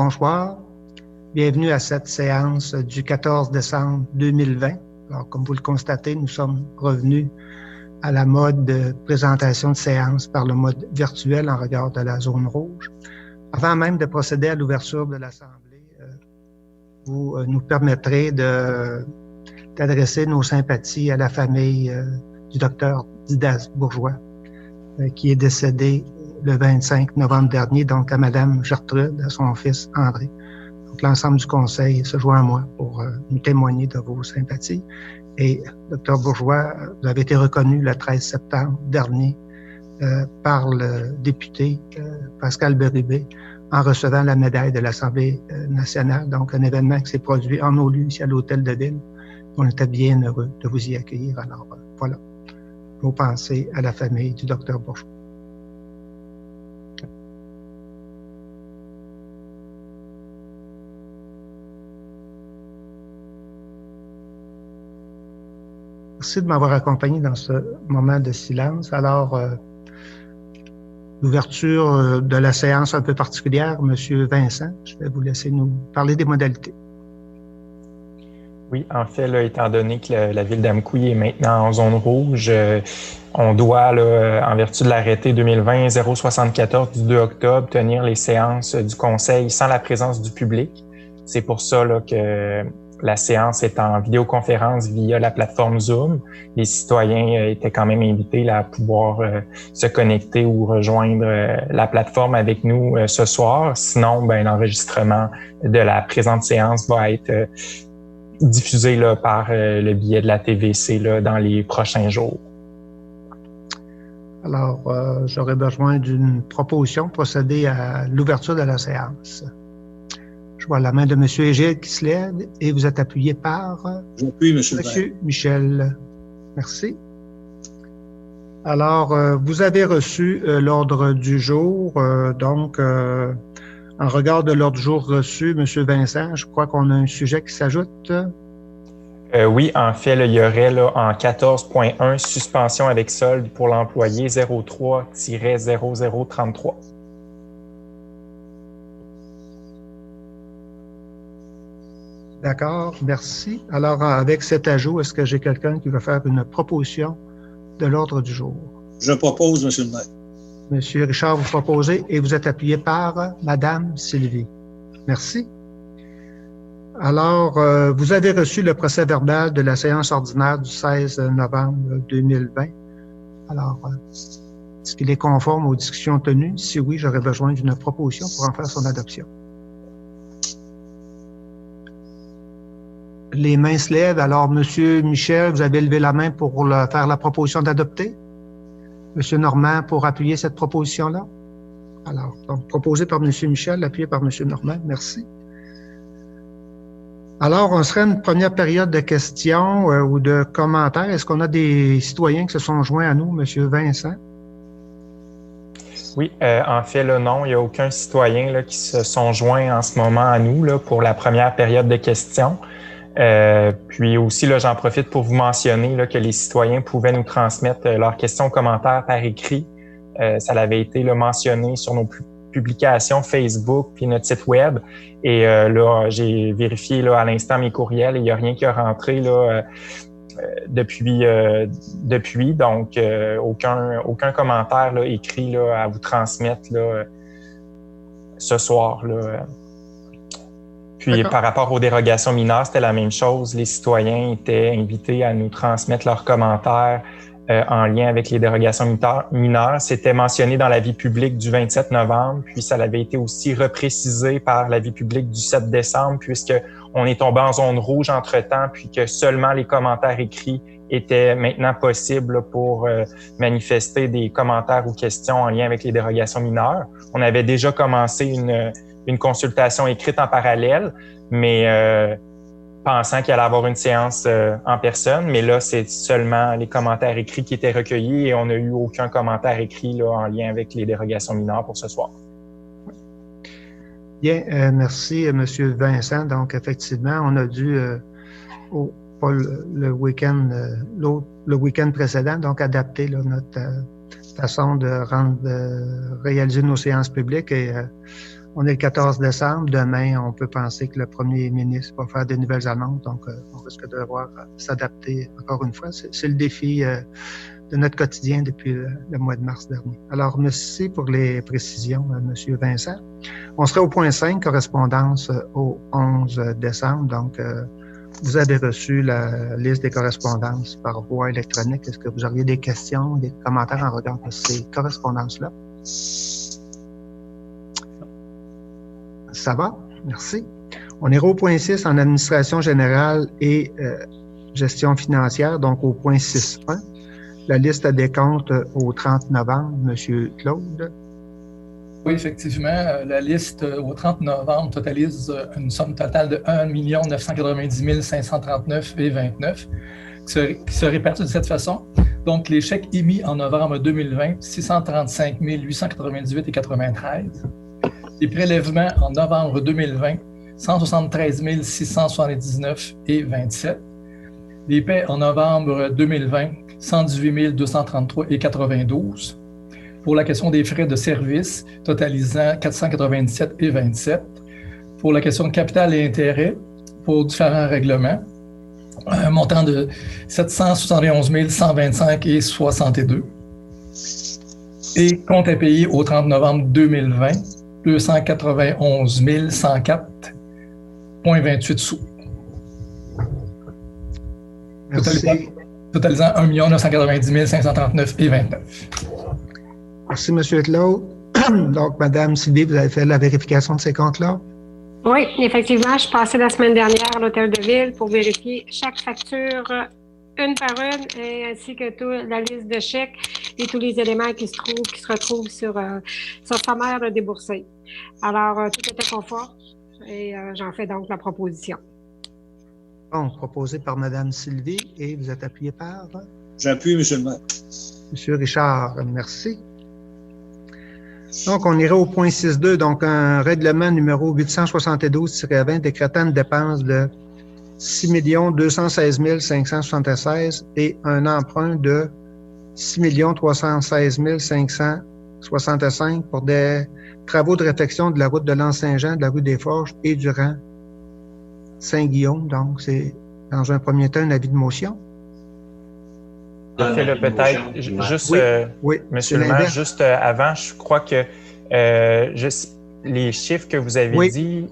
bonsoir. Bienvenue à cette séance du 14 décembre 2020. Alors, comme vous le constatez, nous sommes revenus à la mode de présentation de séance par le mode virtuel en regard de la zone rouge. Avant même de procéder à l'ouverture de l'Assemblée, vous nous permettrez d'adresser nos sympathies à la famille du docteur Didas Bourgeois, qui est décédé le 25 novembre dernier, donc à Madame Gertrude, à son fils André. Donc, l'ensemble du Conseil se joint à moi pour nous témoigner de vos sympathies. Et, Dr Bourgeois, vous avez été reconnu le 13 septembre dernier par le député Pascal Bérubé en recevant la médaille de l'Assemblée nationale. Donc, un événement qui s'est produit en nos lieux ici à l'Hôtel de Ville. On était bien heureux de vous y accueillir. Alors, voilà. Vos pensées à la famille du Dr Bourgeois. Merci de m'avoir accompagné dans ce moment de silence. Alors, l'ouverture de la séance un peu particulière, Monsieur Vincent, je vais vous laisser nous parler des modalités. Oui, en fait, là, étant donné que la ville d'Amqui est maintenant en zone rouge, on doit, là, en vertu de l'arrêté 2020-074 du 2 octobre, tenir les séances du Conseil sans la présence du public. C'est pour ça là, que la séance est en vidéoconférence via la plateforme Zoom. Les citoyens étaient quand même invités là, à pouvoir se connecter ou rejoindre la plateforme avec nous ce soir. Sinon, ben, l'enregistrement de la présente séance va être diffusé là, par le biais de la TVC là, dans les prochains jours. Alors, j'aurais besoin d'une proposition pour procéder à l'ouverture de la séance. Je vois la main de M. Égide qui se lève et vous êtes appuyé par J'appuie, M. Michel. Merci. Alors, vous avez reçu l'ordre du jour. Donc, en regard de l'ordre du jour reçu, M. Vincent, je crois qu'on a un sujet qui s'ajoute. Oui, en fait, là, il y aurait là, en 14.1 suspension avec solde pour l'employé 03-0033. D'accord, merci. Alors, avec cet ajout, est-ce que j'ai quelqu'un qui veut faire une proposition de l'ordre du jour? Je propose, M. le maire. Monsieur Richard, vous proposez et vous êtes appuyé par Madame Sylvie. Merci. Alors, vous avez reçu le procès-verbal de la séance ordinaire du 16 novembre 2020. Alors, est-ce qu'il est conforme aux discussions tenues? Si oui, j'aurais besoin d'une proposition pour en faire son adoption. Les mains se lèvent. Alors, Monsieur Michel, vous avez levé la main pour faire la proposition d'adopter. Monsieur Normand, pour appuyer cette proposition-là. Alors, donc, proposé par Monsieur Michel, appuyé par Monsieur Normand. Merci. Alors, on serait une première période de questions ou de commentaires. Est-ce qu'on a des citoyens qui se sont joints à nous, Monsieur Vincent? Oui, en fait, là, non, il n'y a aucun citoyen là, qui se sont joints en ce moment à nous là, pour la première période de questions. Puis aussi, là, j'en profite pour vous mentionner là, que les citoyens pouvaient nous transmettre leurs questions, commentaires par écrit. Ça avait été là, mentionné sur nos publications Facebook puis notre site web. Et là, j'ai vérifié là, à l'instant mes courriels et il n'y a rien qui a rentré là, depuis. Donc, aucun commentaire là, écrit là, à vous transmettre là, ce soir. Là. Puis, par rapport aux dérogations mineures, c'était la même chose. Les citoyens étaient invités à nous transmettre leurs commentaires en lien avec les dérogations mineures. C'était mentionné dans l'avis public du 27 novembre, puis ça avait été aussi reprécisé par l'avis public du 7 décembre, puisqu'on est tombé en zone rouge entre-temps, puis que seulement les commentaires écrits étaient maintenant possibles pour manifester des commentaires ou questions en lien avec les dérogations mineures. On avait déjà commencé une consultation écrite en parallèle, mais pensant qu'il allait avoir une séance en personne. Mais là, c'est seulement les commentaires écrits qui étaient recueillis et on n'a eu aucun commentaire écrit là, en lien avec les dérogations mineures pour ce soir. Bien, merci, M. Vincent. Donc, effectivement, on a dû, pas le week-end, le week-end précédent, donc adapter là, notre façon de réaliser nos séances publiques et On est le 14 décembre. Demain, on peut penser que le premier ministre va faire des nouvelles annonces. Donc, on risque de devoir s'adapter encore une fois. C'est le défi de notre quotidien depuis le mois de mars dernier. Alors, merci pour les précisions, M. Vincent. On serait au point 5, correspondance au 11 décembre. Donc, vous avez reçu la liste des correspondances par voie électronique. Est-ce que vous auriez des questions, des commentaires en regard de ces correspondances-là? Ça va? Merci. On ira au point 6 en administration générale et gestion financière, donc au point 6.1. La liste des comptes au 30 novembre, M. Claude. Oui, effectivement, la liste au 30 novembre totalise une somme totale de 1 990 539,29 qui se répartit de cette façon. Donc, les chèques émis en novembre 2020, 635 898,93. Les prélèvements en novembre 2020, 173 679,27. Les paies en novembre 2020, 118 233,92. Pour la question des frais de service, totalisant 497,27. Pour la question de capital et intérêts, pour différents règlements, un montant de 771 125,62. Et compte à payer au 30 novembre 2020, 291 104,28 sous. Merci. Totalisant 1 990 539,29. Merci, M. Claude. Donc, Mme Sylvie, vous avez fait la vérification de ces comptes-là? Oui, effectivement, je suis passée la semaine dernière à l'Hôtel de Ville pour vérifier chaque facture une par une, ainsi que la liste de chèques et tous les éléments qui se retrouvent sur sommaire déboursé. Alors, tout était conforme et j'en fais donc la proposition. Bon, proposé par Mme Sylvie et vous êtes appuyé par? J'appuie, M. le maire. M. Richard, merci. Donc, on irait au point 6.2, donc un règlement numéro 872-20 décrétant une dépense de 6 216 576 et un emprunt de 6 316 565 pour des travaux de réfection de la route de l'Anse-Saint-Jean, de la rue des Forges et du rang Saint-Guillaume. Donc, c'est dans un premier temps un avis de motion. Peut-être juste, oui, Monsieur le maire, juste avant, je crois que les chiffres que vous avez dit,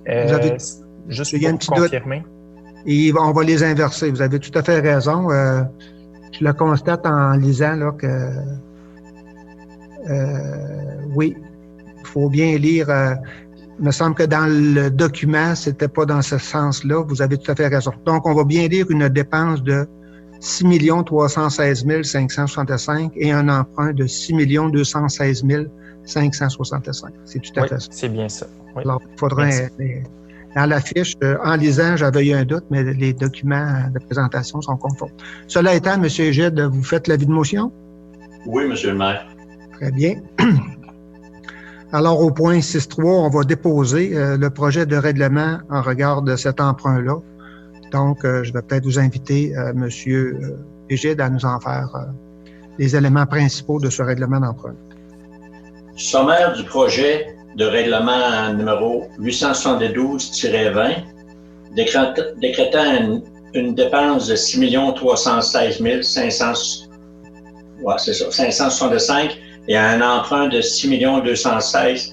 juste pour confirmer. Et on va les inverser. Vous avez tout à fait raison. Je le constate en lisant là, que oui, il faut bien lire. Il me semble que dans le document, c'était pas dans ce sens-là. Vous avez tout à fait raison. Donc, on va bien lire une dépense de 6 316 565 et un emprunt de 6 216 565. C'est tout à fait ça. C'est bien ça. Oui. Alors, il faudrait... Dans la fiche, en lisant, j'avais eu un doute, mais les documents de présentation sont conformes. Cela étant, M. Gide, vous faites l'avis de motion? Oui, M. le maire. Très bien. Alors, au point 6.3, on va déposer le projet de règlement en regard de cet emprunt-là. Donc, je vais peut-être vous inviter, M. Égide, à nous en faire les éléments principaux de ce règlement d'emprunt. Sommaire du projet de règlement numéro 872-20, décrétant une dépense de 6 316 565 et un emprunt de 6 216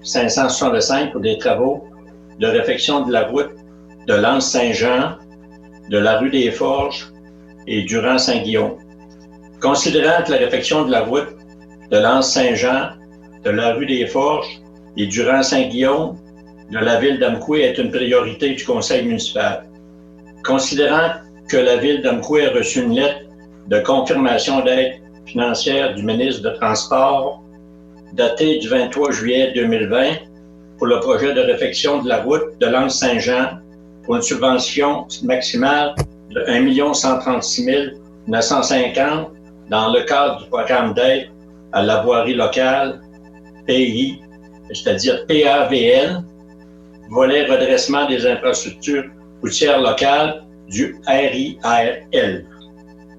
565 pour des travaux de réfection de la route de l'Anse-Saint-Jean, de la rue des Forges et du rang Saint-Guillaume. Considérant que la réfection de la route de l'Anse-Saint-Jean, de la rue des Forges et du rang Saint-Guillaume de la ville d'Amqui est une priorité du conseil municipal. Considérant que la ville d'Amqui a reçu une lettre de confirmation d'aide financière du ministre de Transport datée du 23 juillet 2020 pour le projet de réfection de la route de l'Anse-Saint-Jean pour une subvention maximale de 1 136 950 dans le cadre du programme d'aide à la voirie locale PI, c'est-à-dire PAVL, volet redressement des infrastructures routières locales du RIRL.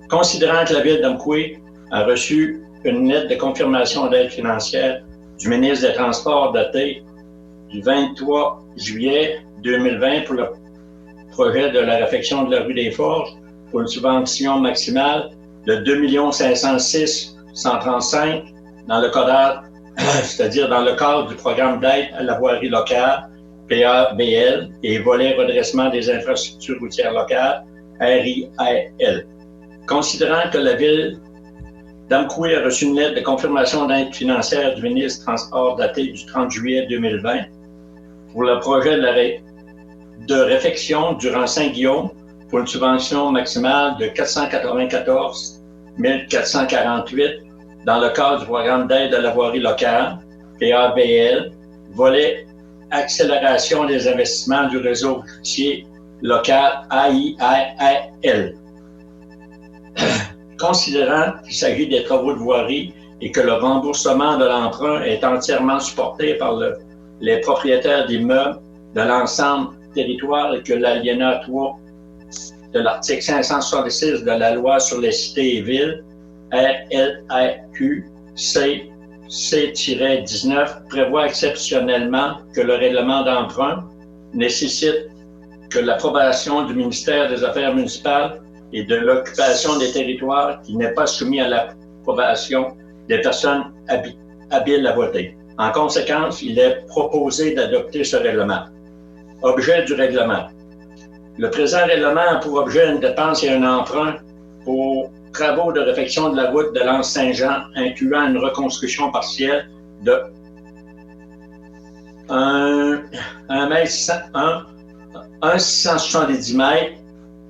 Considérant que la ville d'Amqui a reçu une lettre de confirmation d'aide financière du ministre des Transports datée du 23 juillet 2020 pour le projet de la réfection de la rue des Forges pour une subvention maximale de 2 506 135 dans le cadre, c'est-à-dire dans le cadre du programme d'aide à la voirie locale, PABL, et volet redressement des infrastructures routières locales, RIAL. Considérant que la Ville d'Amqui a reçu une lettre de confirmation d'aide financière du ministre du Transport datée du 30 juillet 2020 pour le projet de réfection du rang Saint-Guillaume pour une subvention maximale de 494 448 dans le cadre du programme d'aide à la voirie locale, PABL, volet accélération des investissements du réseau routier local, AIAL. Considérant qu'il s'agit des travaux de voirie et que le remboursement de l'emprunt est entièrement supporté par les propriétaires d'immeubles de l'ensemble du territoire et que l'alinéa 3 de l'article 566 de la loi sur les cités et villes, RLAQ C-19, prévoit exceptionnellement que le règlement d'emprunt nécessite que l'approbation du ministère des Affaires municipales et de l'occupation des territoires qui n'est pas soumis à l'approbation des personnes habiles à voter. En conséquence, il est proposé d'adopter ce règlement. Objet du règlement. Le présent règlement a pour objet une dépense et un emprunt pour travaux de réfection de la route de l'Anse-Saint-Jean, incluant une reconstruction partielle de 1,670 mètres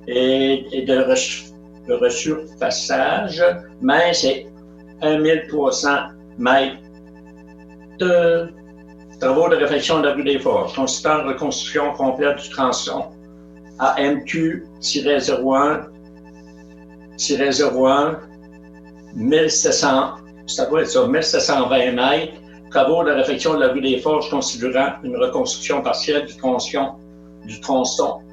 et de resurfaçage, mais c'est 1,300 mètres de travaux de réfection de la rue des Forges, consistant en reconstruction complète du tronçon AMQ-01 1720 mètres, travaux de réfection de la rue des Forges considérant une reconstruction partielle du tronçon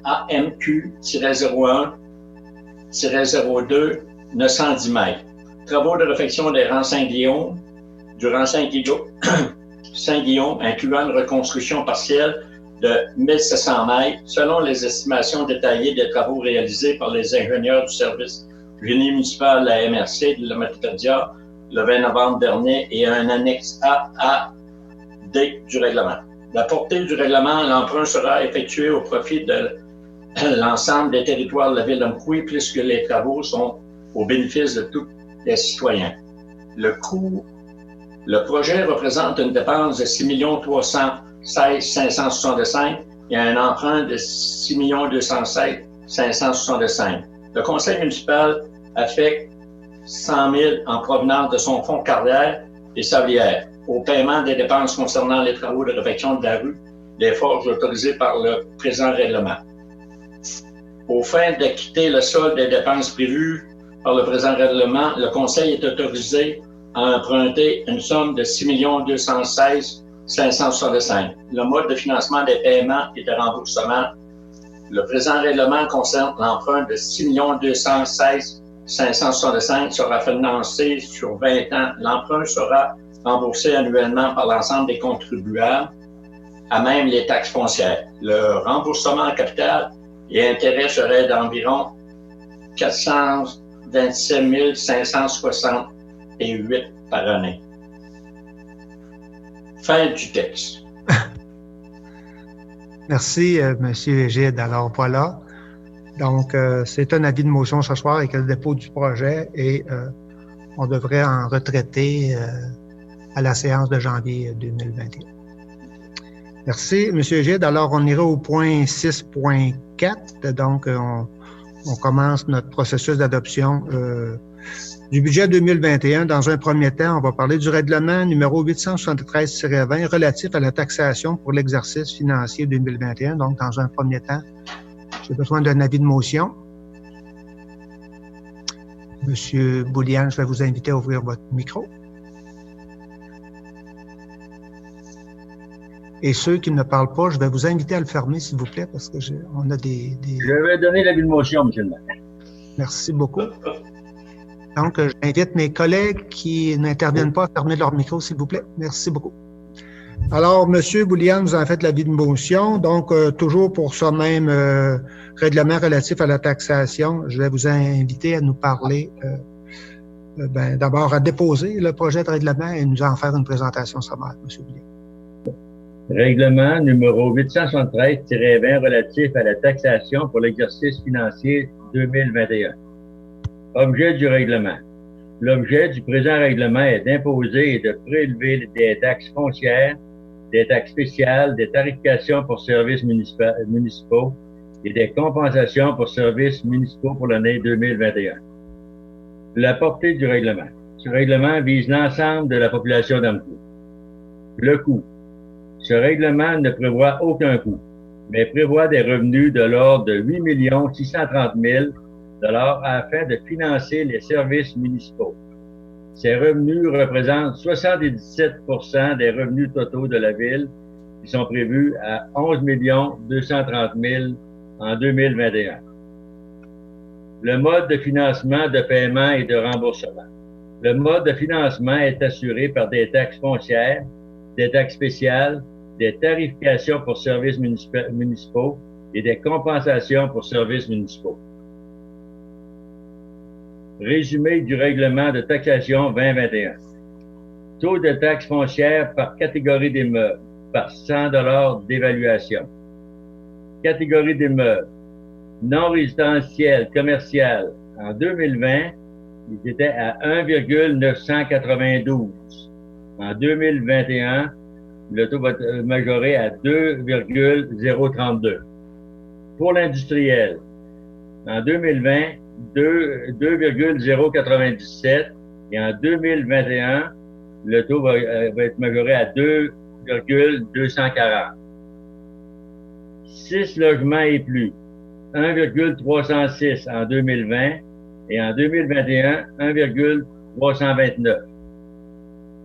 AMQ-01-02 910 mètres. Travaux de réfection des rangs Saint-Guillaume, Saint-Guillaume, incluant une reconstruction partielle de 1700 mètres, selon les estimations détaillées des travaux réalisés par les ingénieurs du service génie municipal de la MRC de la Matapédia le 20 novembre dernier et un annexe A-D du règlement. La portée du règlement, l'emprunt sera effectué au profit de l'ensemble des territoires de la ville d'Amqui puisque les travaux sont au bénéfice de tous les citoyens. Le projet représente une dépense de 6 316 565 et un emprunt de 6 216 565. Le conseil municipal affecte 100 000 en provenance de son fonds carrière et sablière au paiement des dépenses concernant les travaux de réfection de la rue des Forges autorisés par le présent règlement. Aux fins d'acquitter le solde des dépenses prévues par le présent règlement, le conseil est autorisé à emprunter une somme de 6 216 565. Le mode de financement des paiements et de remboursement. Le présent règlement concerne l'emprunt de 6 216 565 sera financé sur 20 ans. L'emprunt sera remboursé annuellement par l'ensemble des contribuables, à même les taxes foncières. Le remboursement en capital et intérêts serait d'environ 427 568 par année. Fin du texte. Merci, M. Égide. Alors voilà. Donc, c'est un avis de motion ce soir avec le dépôt du projet et on devrait en retraiter à la séance de janvier 2021. Merci, M. Égide. Alors, on ira au point 6.4. Donc, on commence notre processus d'adoption du budget 2021. Dans un premier temps, on va parler du règlement numéro 873-20 relatif à la taxation pour l'exercice financier 2021. Donc, dans un premier temps, j'ai besoin d'un avis de motion. Monsieur Boulian, je vais vous inviter à ouvrir votre micro. Et ceux qui ne parlent pas, je vais vous inviter à le fermer, s'il vous plaît, parce que on a des... Je vais donner l'avis de motion, monsieur le maire. Merci beaucoup. Donc, j'invite mes collègues qui n'interviennent pas à fermer leur micro, s'il vous plaît. Merci beaucoup. Alors, M. Boulian nous en fait l'avis de motion. Donc, toujours pour ce même règlement relatif à la taxation, je vais vous inviter à nous parler, d'abord à déposer le projet de règlement et nous en faire une présentation sommaire, M. Boulian. Règlement numéro 873-20 relatif à la taxation pour l'exercice financier 2021. Objet du règlement. L'objet du présent règlement est d'imposer et de prélever des taxes foncières, des taxes spéciales, des tarifications pour services municipaux et des compensations pour services municipaux pour l'année 2021. La portée du règlement. Ce règlement vise l'ensemble de la population d'Amqui. Le coût. Ce règlement ne prévoit aucun coût, mais prévoit des revenus de l'ordre de 8 630 000 afin de financer les services municipaux. Ces revenus représentent 77 % des revenus totaux de la ville, qui sont prévus à 11 230 000 en 2021. Le mode de financement de paiement et de remboursement. Le mode de financement est assuré par des taxes foncières, des taxes spéciales, des tarifications pour services municipaux et des compensations pour services municipaux. Résumé du règlement de taxation 2021. Taux de taxe foncière par catégorie d'immeubles, par 100 $ d'évaluation. Catégorie d'immeubles. Non résidentiel, commercial. En 2020, ils étaient à 1,992. En 2021, le taux va être majoré à 2,032. Pour l'industriel, en 2020, 2,097 et en 2021, le taux va être majoré à 2,240. 6 logements et plus, 1,306 en 2020 et en 2021, 1,329.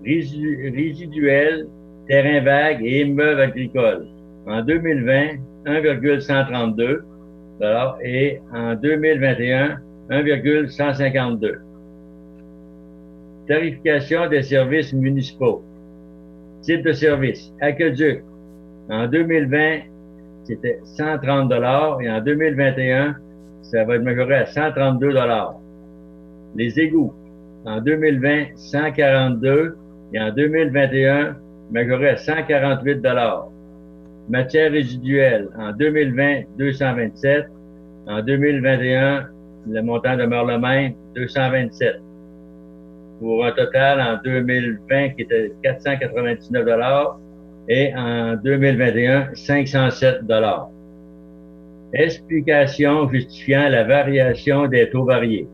Résiduel, terrain vague et immeubles agricoles. En 2020, 1,132 et en 2021, 1,152. Tarification des services municipaux. Type de service. Aqueduc. En 2020, c'était 130 $ et en 2021, ça va être majoré à 132 $. Les égouts. En 2020, 142 et en 2021, majoré à 148 $. Matière résiduelle, en 2020, 227. En 2021, le montant demeure le même, 227. Pour un total en 2020 qui était 499 $ et en 2021, 507 $. Explication justifiant la variation des taux variés.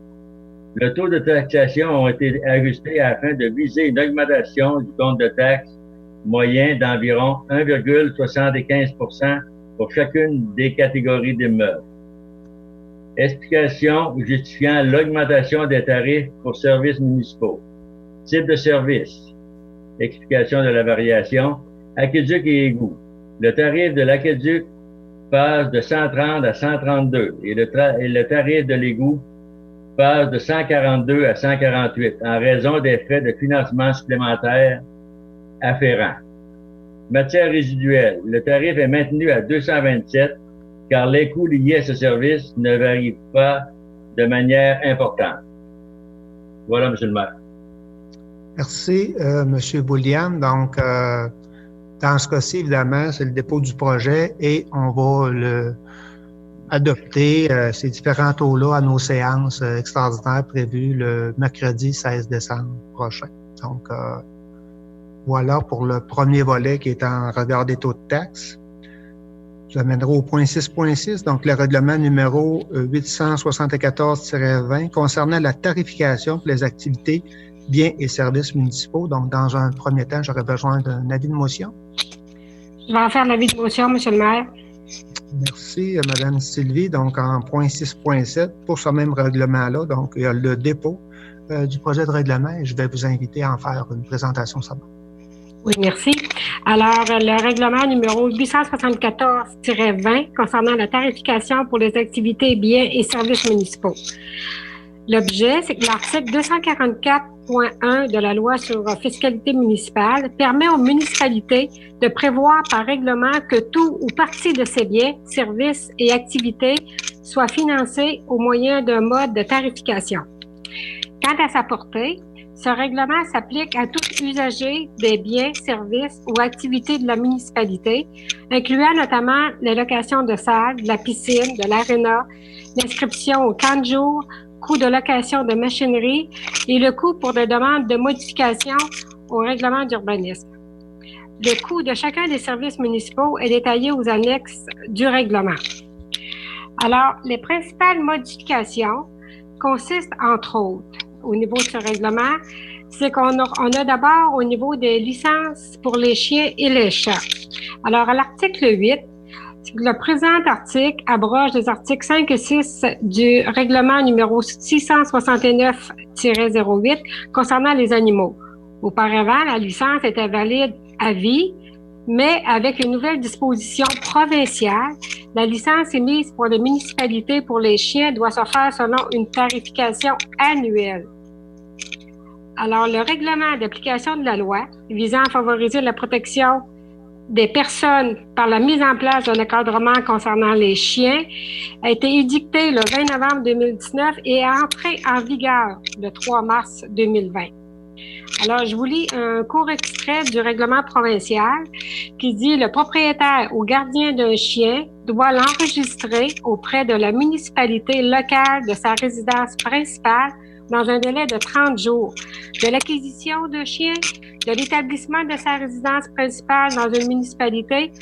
Le taux de taxation a été ajusté afin de viser une augmentation du compte de taxe moyen d'environ 1,75 % pour chacune des catégories d'immeubles. Explication justifiant l'augmentation des tarifs pour services municipaux. Type de service. Explication de la variation. Aqueduc et égout. Le tarif de l'aqueduc passe de 130 à 132 et le tarif de l'égout passe de 142 à 148 en raison des frais de financement supplémentaires afférents. Matière résiduelle. Le tarif est maintenu à 227 car les coûts liés à ce service ne varient pas de manière importante. Voilà, M. le maire. Merci, M. Boulian. Donc, dans ce cas-ci, évidemment, c'est le dépôt du projet et on va adopter ces différents taux-là à nos séances extraordinaires prévues le mercredi 16 décembre prochain. Donc, voilà pour le premier volet qui est en regard des taux de taxes. Je l'amènerai au point 6.6, donc le règlement numéro 874-20 concernant la tarification pour les activités, biens et services municipaux. Donc, dans un premier temps, j'aurais besoin d'un avis de motion. Je vais en faire l'avis de motion, M. le maire. Merci, Mme Sylvie. Donc, en point 6.7, pour ce même règlement-là, donc, il y a le dépôt du projet de règlement et je vais vous inviter à en faire une présentation sommaire. Oui, merci. Alors, le règlement numéro 874-20 concernant la tarification pour les activités, biens et services municipaux. L'objet, c'est que l'article 7.1 de la loi sur la fiscalité municipale permet aux municipalités de prévoir par règlement que tout ou partie de ces biens, services et activités soient financés au moyen d'un mode de tarification. Quant à sa portée, ce règlement s'applique à tout usager des biens, services ou activités de la municipalité, incluant notamment la location de salles, de la piscine, de l'aréna, l'inscription au camp de jour, coût de location de machinerie et le coût pour des demandes de modification au règlement d'urbanisme. Le coût de chacun des services municipaux est détaillé aux annexes du règlement. Alors, les principales modifications consistent, entre autres, au niveau de ce règlement, c'est qu'on a d'abord au niveau des licences pour les chiens et les chats. Alors, à l'article 8, le présent article abroge les articles 5 et 6 du règlement numéro 669-08 concernant les animaux. Auparavant, la licence était valide à vie, mais avec une nouvelle disposition provinciale, la licence émise pour les municipalités pour les chiens doit se faire selon une tarification annuelle. Alors, le règlement d'application de la loi visant à favoriser la protection des personnes par la mise en place d'un encadrement concernant les chiens a été édicté le 20 novembre 2019 et est entré en vigueur le 3 mars 2020. Alors, je vous lis un court extrait du règlement provincial qui dit « Le propriétaire ou gardien d'un chien doit l'enregistrer auprès de la municipalité locale de sa résidence principale dans un délai de 30 jours de l'acquisition de chien, de l'établissement de sa résidence principale dans une municipalité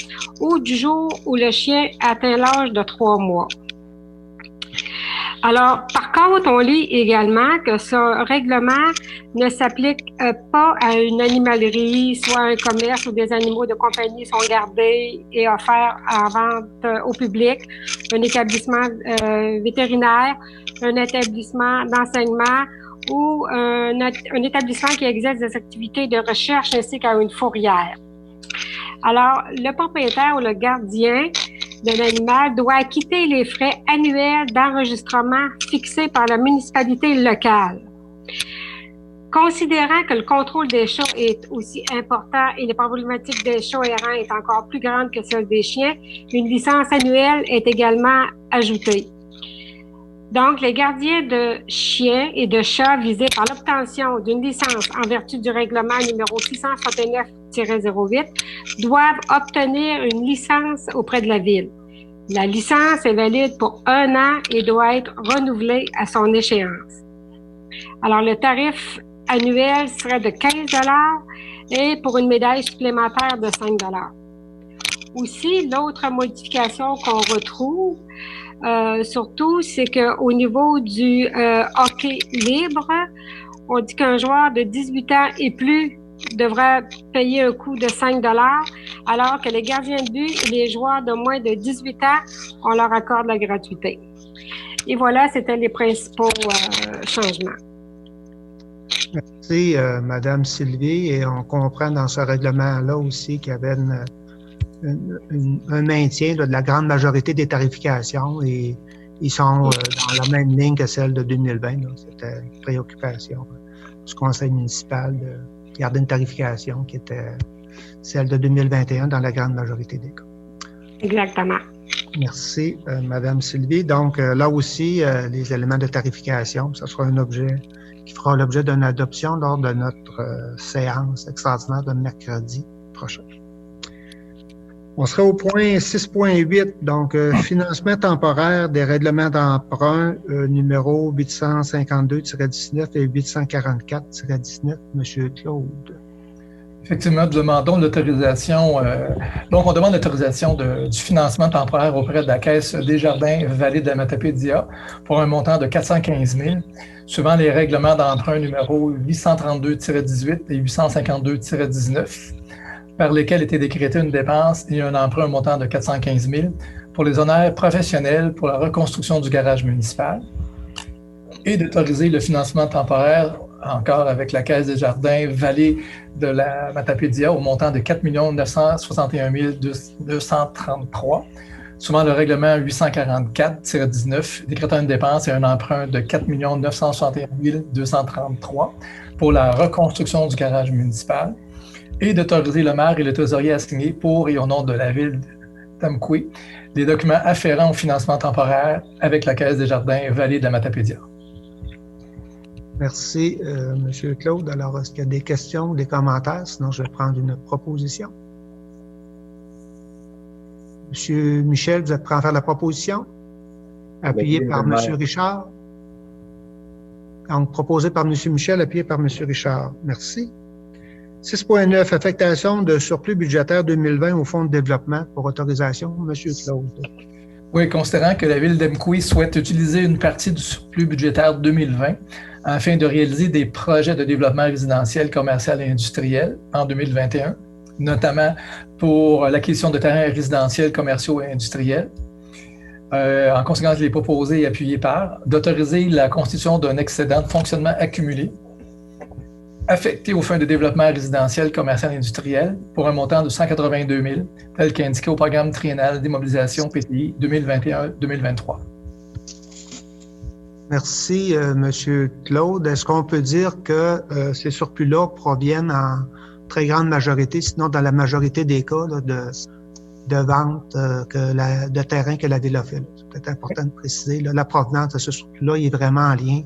ou du jour où le chien atteint l'âge de 3 mois. » Alors, par contre, on lit également que ce règlement ne s'applique pas à une animalerie, soit un commerce où des animaux de compagnie sont gardés et offerts en vente au public, un établissement vétérinaire, un établissement d'enseignement ou un établissement qui exerce des activités de recherche ainsi qu'à une fourrière. Alors, le propriétaire ou le gardien de l'animal doit acquitter les frais annuels d'enregistrement fixés par la municipalité locale. Considérant que le contrôle des chats est aussi important et les problématiques des chats errants est encore plus grande que celle des chiens, une licence annuelle est également ajoutée. Donc, les gardiens de chiens et de chats visés par l'obtention d'une licence en vertu du règlement numéro 669-08 doivent obtenir une licence auprès de la ville. La licence est valide pour 1 an et doit être renouvelée à son échéance. Alors, le tarif annuel serait de 15 $ et pour une médaille supplémentaire de 5 $. Aussi, l'autre modification qu'on retrouve, surtout, c'est qu'au niveau du hockey libre, on dit qu'un joueur de 18 ans et plus devra payer un coût de 5 $, alors que les gardiens de but et les joueurs de moins de 18 ans, on leur accorde la gratuité. Et voilà, c'était les principaux changements. Merci, Madame Sylvie. Et on comprend dans ce règlement-là aussi qu'il y avait un maintien de la grande majorité des tarifications et ils sont dans la même ligne que celle de 2020. C'était une préoccupation du conseil municipal de garder une tarification qui était celle de 2021 dans la grande majorité des cas. Exactement. Merci, Madame Sylvie. Donc, là aussi, les éléments de tarification, ce sera un objet qui fera l'objet d'une adoption lors de notre séance extraordinaire de mercredi prochain. On sera au point 6.8, donc financement temporaire des règlements d'emprunt numéro 852-19 et 844-19. Monsieur Claude. Effectivement, nous demandons l'autorisation. Donc, on demande l'autorisation du financement temporaire auprès de la Caisse Desjardins Vallée de Matapédia pour un montant de 415 000, suivant les règlements d'emprunt numéro 832-18 et 852-19, par lesquels était décrétée une dépense et un emprunt montant de 415 000 pour les honneurs professionnels pour la reconstruction du garage municipal, et d'autoriser le financement temporaire encore avec la Caisse Desjardins Vallée de la Matapédia au montant de 4 961 233, Souvent, le règlement 844-19 décrétant une dépense et un emprunt de 4 961 233 pour la reconstruction du garage municipal et d'autoriser le maire et le trésorier à signer pour et au nom de la ville d'Amqui les documents afférents au financement temporaire avec la Caisse des Jardins Vallée de la Matapédia. Merci, M. Claude. Alors, est-ce qu'il y a des questions ou des commentaires? Sinon, je vais prendre une proposition. M. Michel, vous êtes prêt à faire la proposition? Appuyé par M. Richard. Donc, proposé par M. Michel, appuyé par M. Richard. Merci. 6.9, affectation de surplus budgétaire 2020 au Fonds de développement pour autorisation. M. Claude. Oui, considérant que la ville d'Amqui souhaite utiliser une partie du surplus budgétaire 2020 afin de réaliser des projets de développement résidentiel, commercial et industriel en 2021, notamment pour l'acquisition de terrains résidentiels, commerciaux et industriels. En conséquence, il est proposé et appuyé par d'autoriser la constitution d'un excédent de fonctionnement accumulé affecté aux fins de développement résidentiel, commercial et industriel pour un montant de 182 000, tel qu'indiqué au programme triennal d'immobilisation PTI 2021-2023. Merci, M. Claude. Est-ce qu'on peut dire que ces surplus-là proviennent en très grande majorité, sinon dans la majorité des cas, là, de vente de terrain que la Ville a fait? C'est peut-être important de préciser. Là, la provenance de ce surplus-là est vraiment en lien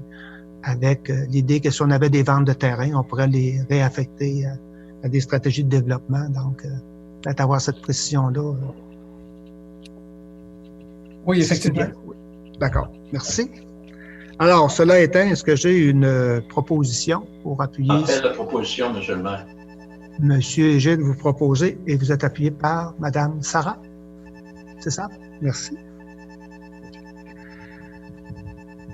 avec l'idée que si on avait des ventes de terrain, on pourrait les réaffecter à des stratégies de développement. Donc, peut-être avoir cette précision-là. Oui, effectivement. D'accord. Merci. Alors, cela étant, est-ce que j'ai une proposition pour appuyer? En fait, la proposition, M. le maire. Monsieur Égide, vous proposez et vous êtes appuyé par Mme Sarah. C'est ça? Merci.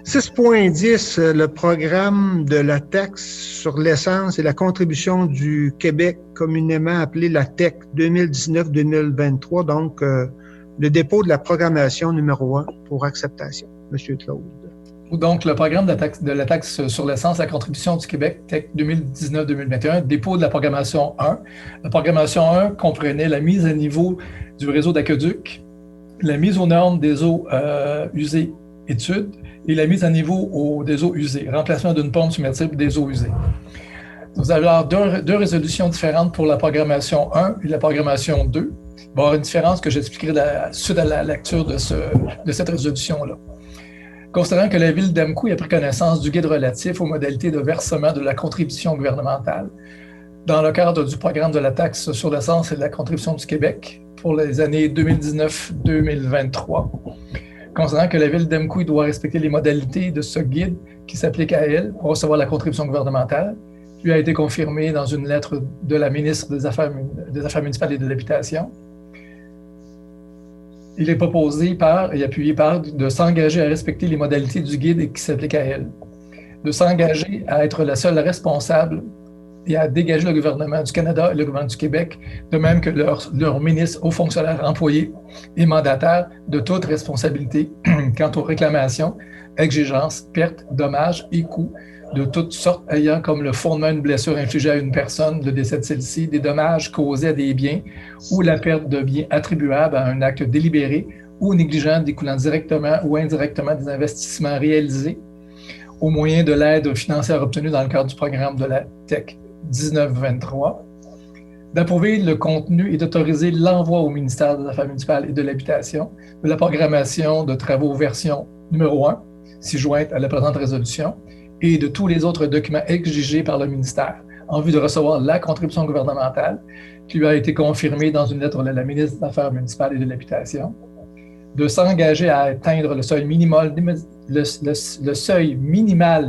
6.10, le programme de la taxe sur l'essence et la contribution du Québec, communément appelé la TEC 2019-2023, donc le dépôt de la programmation numéro 1 pour acceptation. Monsieur Claude. Donc, le programme de la taxe sur l'essence et la contribution du Québec, TEC 2019-2021, dépôt de la programmation 1. La programmation 1 comprenait la mise à niveau du réseau d'aqueduc, la mise aux normes des eaux usées études et la mise à niveau des eaux usées, remplacement d'une pompe submersible des eaux usées. Nous allons avoir deux résolutions différentes pour la programmation 1 et la programmation 2. Il va y avoir une différence que j'expliquerai suite à la lecture de cette résolution-là. Considérant que la Ville d'Amqui a pris connaissance du guide relatif aux modalités de versement de la contribution gouvernementale dans le cadre du programme de la taxe sur l'essence et de la contribution du Québec pour les années 2019-2023, considérant que la Ville d'Amqui doit respecter les modalités de ce guide qui s'applique à elle pour recevoir la contribution gouvernementale, lui a été confirmé dans une lettre de la ministre des Affaires municipales et de l'Habitation. Il est proposé par et appuyé par de s'engager à respecter les modalités du guide qui s'applique à elle, de s'engager à être la seule responsable et à dégager le gouvernement du Canada et le gouvernement du Québec, de même que leurs ministres, hauts fonctionnaires, employés et mandataires de toute responsabilité quant aux réclamations, exigences, pertes, dommages et coûts de toutes sortes ayant comme le fondement une blessure infligée à une personne, le décès de celle-ci, des dommages causés à des biens ou la perte de biens attribuables à un acte délibéré ou négligent découlant directement ou indirectement des investissements réalisés au moyen de l'aide financière obtenue dans le cadre du programme de la TEC 1923, d'approuver le contenu et d'autoriser l'envoi au ministère des Affaires municipales et de l'Habitation de la programmation de travaux version numéro 1, si jointe à la présente résolution, et de tous les autres documents exigés par le ministère en vue de recevoir la contribution gouvernementale qui lui a été confirmée dans une lettre de la ministre des Affaires municipales et de l'Habitation, de s'engager à atteindre le seuil minimal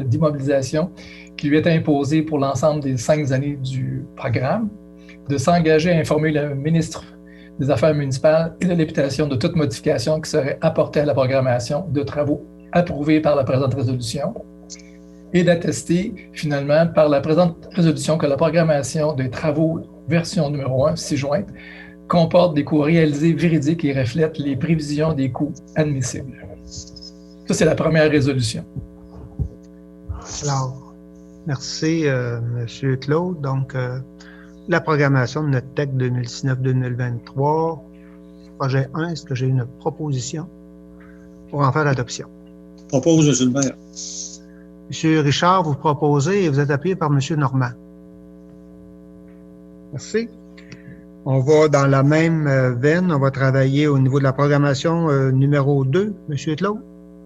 d'immobilisation qui lui est imposé pour l'ensemble des 5 années du programme, de s'engager à informer le ministre des Affaires municipales et de l'Habitation de toute modification qui serait apportée à la programmation de travaux approuvés par la présente résolution, et d'attester finalement par la présente résolution que la programmation des travaux version numéro 1, si jointe, comporte des coûts réalisés véridiques et reflète les prévisions des coûts admissibles. Ça, c'est la première résolution. Alors, merci, M. Claude. Donc, la programmation de notre TEC 2019-2023 projet 1. Est-ce que j'ai une proposition pour en faire l'adoption? Propose, M. le maire. M. Richard, vous proposez et vous êtes appuyé par M. Normand. Merci. On va dans la même veine. On va travailler au niveau de la programmation numéro 2. M. Claude?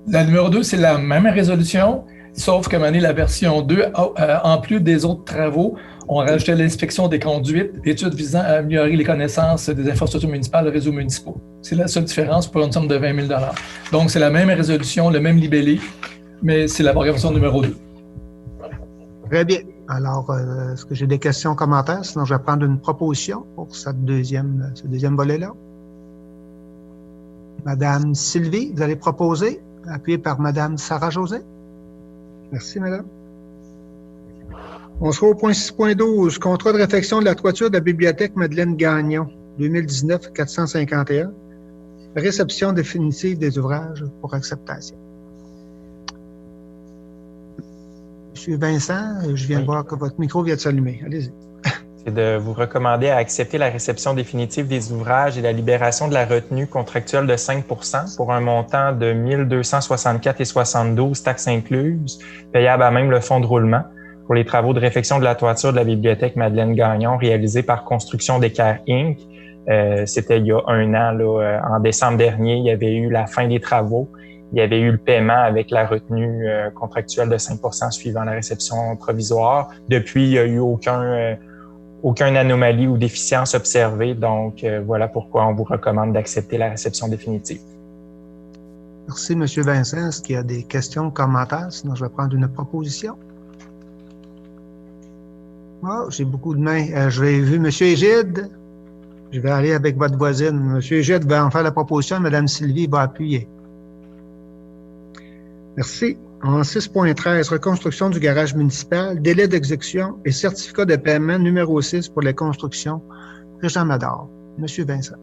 La numéro 2, c'est la même résolution, sauf que la version 2, en plus des autres travaux, on rajoutait l'inspection des conduites, études visant à améliorer les connaissances des infrastructures municipales et réseaux municipaux. C'est la seule différence pour une somme de 20 000 $. Donc, c'est la même résolution, le même libellé, mais c'est la programmation numéro 2. Très bien. Alors, est-ce que j'ai des questions, commentaires? Sinon, je vais prendre une proposition pour ce deuxième volet-là. Madame Sylvie, vous allez proposer, appuyée par Madame Sarah-Josée. Merci, Madame. On sera au point 6.12, contrat de réfection de la toiture de la bibliothèque Madeleine Gagnon, 2019-451, réception définitive des ouvrages pour acceptation. Monsieur Vincent, je viens de voir que votre micro vient de s'allumer. Allez-y. C'est de vous recommander à accepter la réception définitive des ouvrages et la libération de la retenue contractuelle de 5 % pour un montant de 1 264,72 taxes incluses, payable à même le fonds de roulement, pour les travaux de réfection de la toiture de la bibliothèque Madeleine Gagnon réalisés par Construction d'Équerre Inc. C'était il y a 1 an, là, en décembre dernier, il y avait eu la fin des travaux. Il y avait eu le paiement avec la retenue contractuelle de 5 % suivant la réception provisoire. Depuis, il n'y a eu aucune anomalie ou déficience observée. Donc, voilà pourquoi on vous recommande d'accepter la réception définitive. Merci, M. Vincent. Est-ce qu'il y a des questions, commentaires? Sinon, je vais prendre une proposition. Oh, j'ai beaucoup de mains. Je vais vu M. Égide. Je vais aller avec votre voisine. M. Égide va en faire la proposition. Mme Sylvie va appuyer. Merci. En 6.13, reconstruction du garage municipal, délai d'exécution et certificat de paiement numéro 6 pour les constructions. Régent Mador. Monsieur Vincent.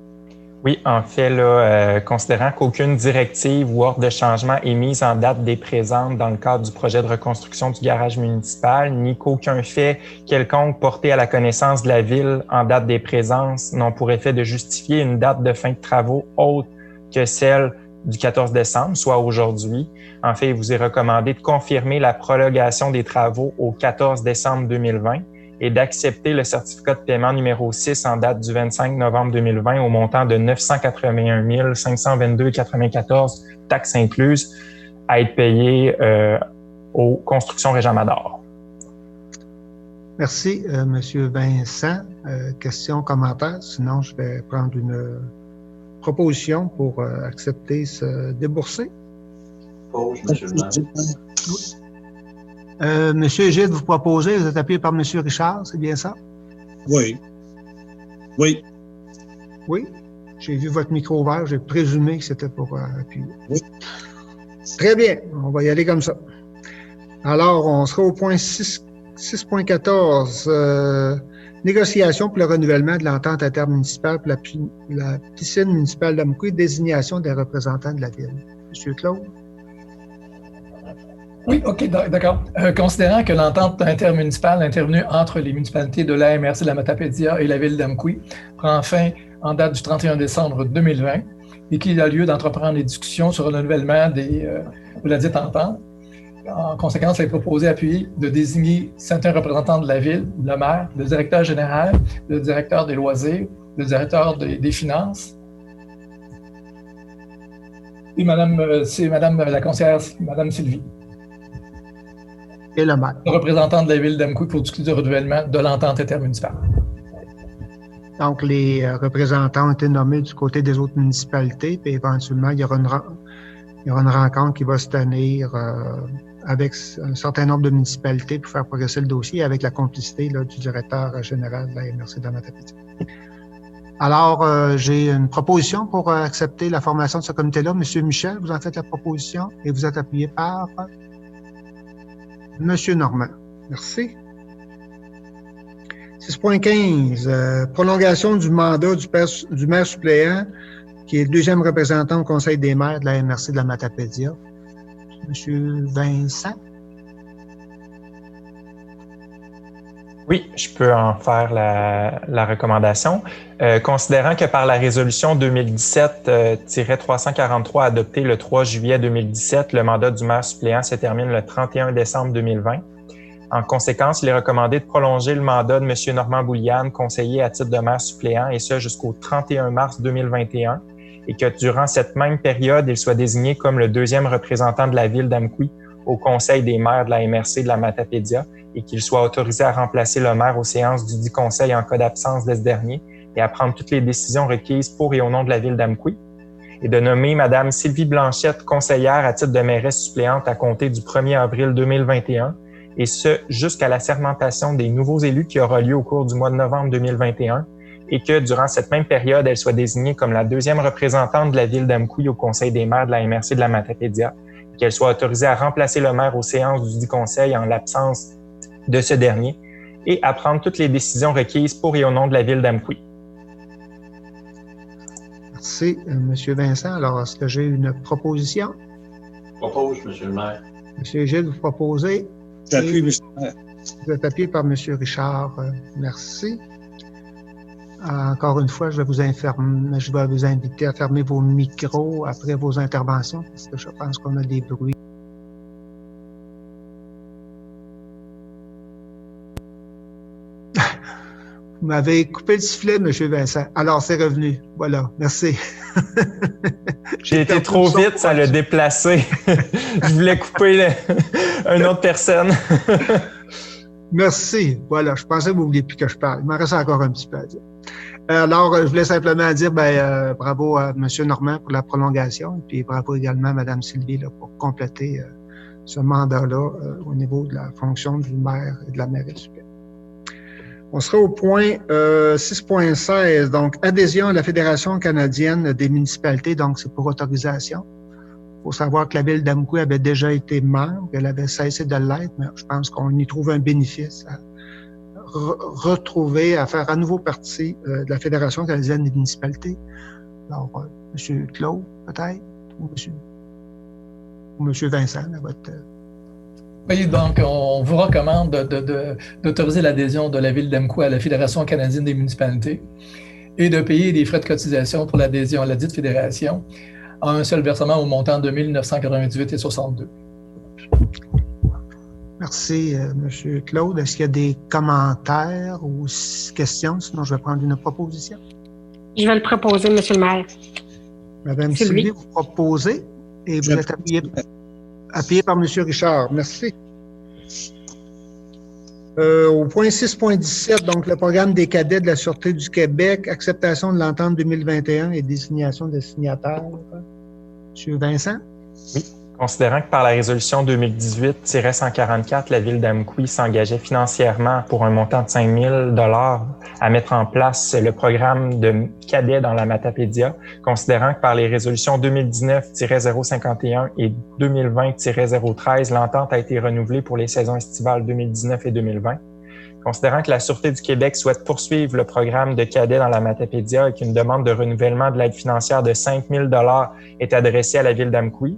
Oui, en fait, là, considérant qu'aucune directive ou ordre de changement est mise en date des présentes dans le cadre du projet de reconstruction du garage municipal, ni qu'aucun fait quelconque porté à la connaissance de la Ville en date des présences n'ont pour effet de justifier une date de fin de travaux autre que celle du 14 décembre, soit aujourd'hui. En fait, il vous est recommandé de confirmer la prolongation des travaux au 14 décembre 2020 et d'accepter le certificat de paiement numéro 6 en date du 25 novembre 2020 au montant de 981 522,94 taxes incluses à être payé aux Constructions Régent Mador. Merci, M. Vincent. Questions, commentaires? Sinon, je vais prendre une proposition pour accepter ce déboursé. Pause, M. le maire. Monsieur Gide, vous proposez, vous êtes appuyé par M. Richard, c'est bien ça? Oui. Oui. Oui. J'ai vu votre micro ouvert, j'ai présumé que c'était pour appuyer. Oui. Très bien, on va y aller comme ça. Alors, on sera au point 6.14, négociation pour le renouvellement de l'entente intermunicipale pour la piscine municipale d'Amqui, désignation des représentants de la Ville. Monsieur Claude? Oui, OK, d'accord. Considérant que l'entente intermunicipale intervenue entre les municipalités de la MRC de la Matapédia et la Ville d'Amqui prend fin en date du 31 décembre 2020 et qu'il a lieu d'entreprendre les discussions sur le renouvellement de la dite entente. En conséquence, il est proposé appuyer de désigner certains représentants de la Ville, le maire, le directeur général, le directeur des loisirs, le directeur des finances. Et c'est Madame la conseillère, Madame Sylvie. Et le maire. Le représentant de la Ville d'Amqui pour discuter du renouvellement de l'entente intermunicipale. Donc, les représentants ont été nommés du côté des autres municipalités, puis éventuellement, il y aura une rencontre qui va se tenir avec un certain nombre de municipalités pour faire progresser le dossier avec la complicité là, du directeur général de la MRC de la Matapédia. Alors, j'ai une proposition pour accepter la formation de ce comité-là. Monsieur Michel, vous en faites la proposition et vous êtes appuyé par Monsieur Normand. Merci. 6.15, prolongation du mandat du maire suppléant, qui est le deuxième représentant au Conseil des maires de la MRC de la Matapédia. Monsieur Vincent. Oui, je peux en faire la recommandation. Considérant que par la résolution 2017-343 adoptée le 3 juillet 2017, le mandat du maire suppléant se termine le 31 décembre 2020. En conséquence, il est recommandé de prolonger le mandat de M. Normand Bouliane, conseiller à titre de maire suppléant, et ce jusqu'au 31 mars 2021, et que durant cette même période, il soit désigné comme le deuxième représentant de la ville d'Amqui au Conseil des maires de la MRC de la Matapédia et qu'il soit autorisé à remplacer le maire aux séances du dit conseil en cas d'absence de ce dernier et à prendre toutes les décisions requises pour et au nom de la ville d'Amqui. Et de nommer Mme Sylvie Blanchette conseillère à titre de mairesse suppléante à compter du 1er avril 2021 et ce jusqu'à la sermentation des nouveaux élus qui aura lieu au cours du mois de novembre 2021 et que durant cette même période, elle soit désignée comme la deuxième représentante de la ville d'Amqui au Conseil des maires de la MRC de la Matapédia, qu'elle soit autorisée à remplacer le maire aux séances du dit conseil en l'absence de ce dernier et à prendre toutes les décisions requises pour et au nom de la ville d'Amqui. Merci, M. Vincent. Alors, est-ce que j'ai une proposition? Je propose, M. le maire. M. Gilles, vous proposez? J'appuie, M. le maire. Vous êtes appuyé par M. Richard. Merci. Encore une fois, je vais vous inviter à fermer vos micros après vos interventions parce que je pense qu'on a des bruits. Vous m'avez coupé le sifflet, M. Vincent. Alors, c'est revenu. Voilà. Merci. J'ai été trop vite, ça l'a déplacé. Je voulais couper une autre personne. Merci. Voilà. Je pensais que vous ne vouliez plus que je parle. Il m'en reste encore un petit peu à dire. Alors, je voulais simplement dire bravo à M. Normand pour la prolongation et puis bravo également à Mme Sylvie là, pour compléter ce mandat-là au niveau de la fonction du maire et de la mairesse suppléante. On sera au point 6.16, donc adhésion à la Fédération canadienne des municipalités, donc c'est pour autorisation. Il faut savoir que la ville d'Amqui avait déjà été membre, elle avait cessé de l'être, mais je pense qu'on y trouve un bénéfice à retrouver, à faire à nouveau partie de la Fédération canadienne des municipalités. Alors, M. Claude, peut-être, ou M. Vincent, à votre... Oui, donc on vous recommande d'autoriser l'adhésion de la ville d'Amqui à la Fédération canadienne des municipalités et de payer des frais de cotisation pour l'adhésion à la dite fédération en un seul versement au montant de 1 998,62. Merci, M. Claude. Est-ce qu'il y a des commentaires ou questions? Sinon, je vais prendre une proposition. Je vais le proposer, M. le maire. Mme Sylvie, vous proposez et vous êtes appuyé par M. Richard. Merci. Au point 6.17, donc le programme des cadets de la Sûreté du Québec, acceptation de l'entente 2021 et désignation des signataires. M. Vincent? Oui. Considérant que par la résolution 2018-144, la ville d'Amqui s'engageait financièrement pour un montant de 5 000 $ à mettre en place le programme de cadets dans la Matapédia, considérant que par les résolutions 2019-051 et 2020-013, l'entente a été renouvelée pour les saisons estivales 2019 et 2020. Considérant que la Sûreté du Québec souhaite poursuivre le programme de cadets dans la Matapédia et qu'une demande de renouvellement de l'aide financière de 5 000 $ est adressée à la ville d'Amqui,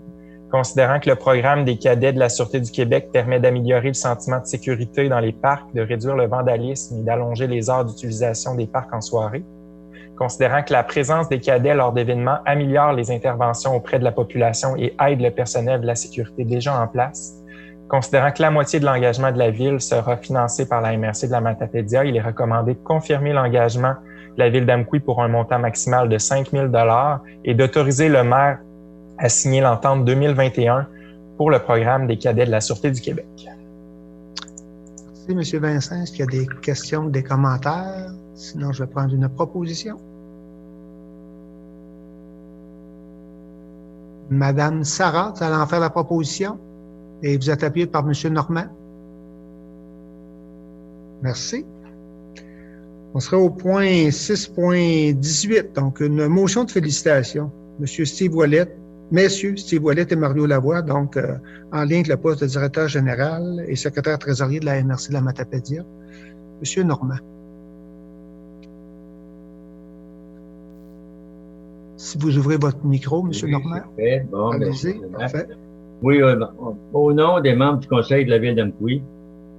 considérant que le programme des cadets de la Sûreté du Québec permet d'améliorer le sentiment de sécurité dans les parcs, de réduire le vandalisme et d'allonger les heures d'utilisation des parcs en soirée, considérant que la présence des cadets lors d'événements améliore les interventions auprès de la population et aide le personnel de la sécurité déjà en place, considérant que la moitié de l'engagement de la ville sera financé par la MRC de la Matapédia, il est recommandé de confirmer l'engagement de la ville d'Amqui pour un montant maximal de 5 000 $ et d'autoriser le maire à signer l'entente 2021 pour le programme des cadets de la Sûreté du Québec. Merci, M. Vincent. Est-ce qu'il y a des questions ou des commentaires? Sinon, je vais prendre une proposition. Madame Sarah, vous allez en faire la proposition et vous êtes appuyée par M. Normand. Merci. On sera au point 6.18, donc une motion de félicitations. Messieurs Steve Ouellet et Mario Lavoie, donc en lien avec le poste de directeur général et secrétaire trésorier de la MRC de la Matapédia. Monsieur Normand. Si vous ouvrez votre micro, Monsieur Normand. Bon, allez-y, parfait. Oui, au nom des membres du Conseil de la ville d'Amqui,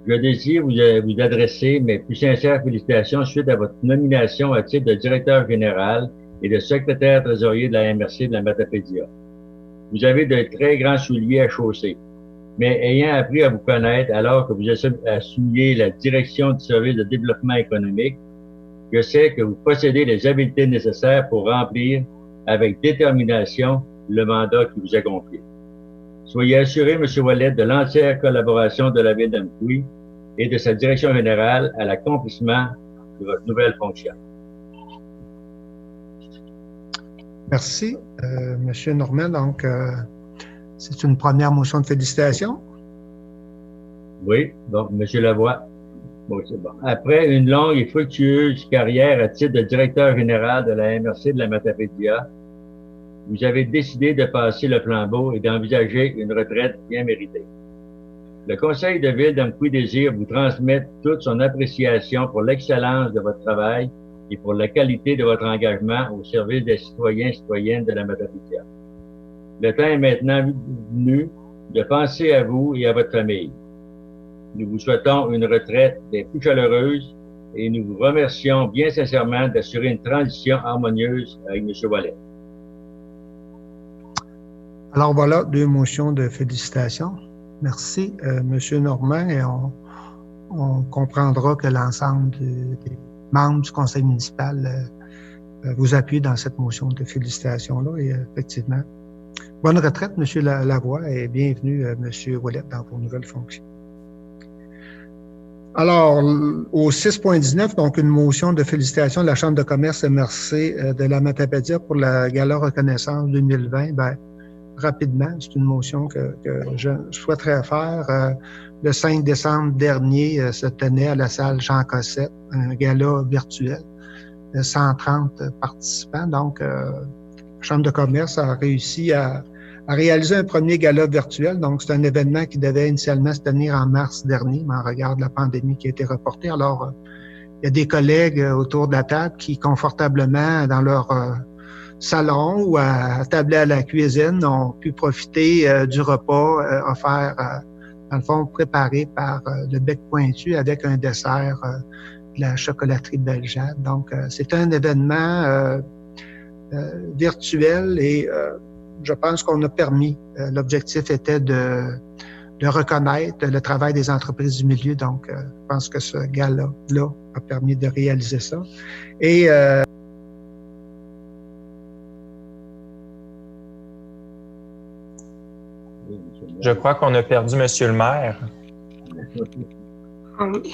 Je désire vous adresser mes plus sincères félicitations suite à votre nomination à titre de directeur général et de secrétaire trésorier de la MRC de la Matapédia. Vous avez de très grands souliers à chausser, mais ayant appris à vous connaître alors que vous assumiez la direction du service de développement économique, je sais que vous possédez les habiletés nécessaires pour remplir avec détermination le mandat qui vous est confié. Soyez assuré, M. Ouellet, de l'entière collaboration de la Ville d'Amqui et de sa direction générale à l'accomplissement de votre nouvelle fonction. Merci, M. Normand. Donc, c'est une première motion de félicitations. Oui, donc, M. Lavoie. Bon, c'est bon. Après une longue et fructueuse carrière à titre de directeur général de la MRC de la Matapédia, vous avez décidé de passer le flambeau et d'envisager une retraite bien méritée. Le Conseil de ville d'Amqui désire vous transmettre toute son appréciation pour l'excellence de votre travail et pour la qualité de votre engagement au service des citoyens et citoyennes de la Matapédia. Le temps est maintenant venu de penser à vous et à votre famille. Nous vous souhaitons une retraite des plus chaleureuses et nous vous remercions bien sincèrement d'assurer une transition harmonieuse avec M. Ouellet. Alors voilà, 2 motions de félicitations. Merci, M. Normand, et on comprendra que l'ensemble des membres du conseil municipal vous appuient dans cette motion de félicitations-là. Et effectivement, bonne retraite, M. Lavoie, et bienvenue, M. Ouellet, dans vos nouvelles fonctions. Alors, au 6.19, donc une motion de félicitations de la Chambre de commerce MRC de la Matapédia pour la Gala Reconnaissance 2020. Ben, rapidement, c'est une motion que je souhaiterais faire. Le 5 décembre dernier, se tenait à la salle Jean Cossette un gala virtuel de 130 participants. Donc, la Chambre de commerce a réussi à réaliser un premier gala virtuel. Donc, c'est un événement qui devait initialement se tenir en mars dernier, mais en regard de la pandémie qui a été reportée. Alors, il y a des collègues autour de la table qui, confortablement dans leur salon ou à tabler à la cuisine, ont pu profiter du repas offert, dans le fond, préparé par le Bec Pointu avec un dessert de la chocolaterie Bellejatte. Donc, c'est un événement virtuel et je pense qu'on a permis, l'objectif était de reconnaître le travail des entreprises du milieu. Donc, je pense que ce gala-là a permis de réaliser ça. Et je crois qu'on a perdu Monsieur le maire.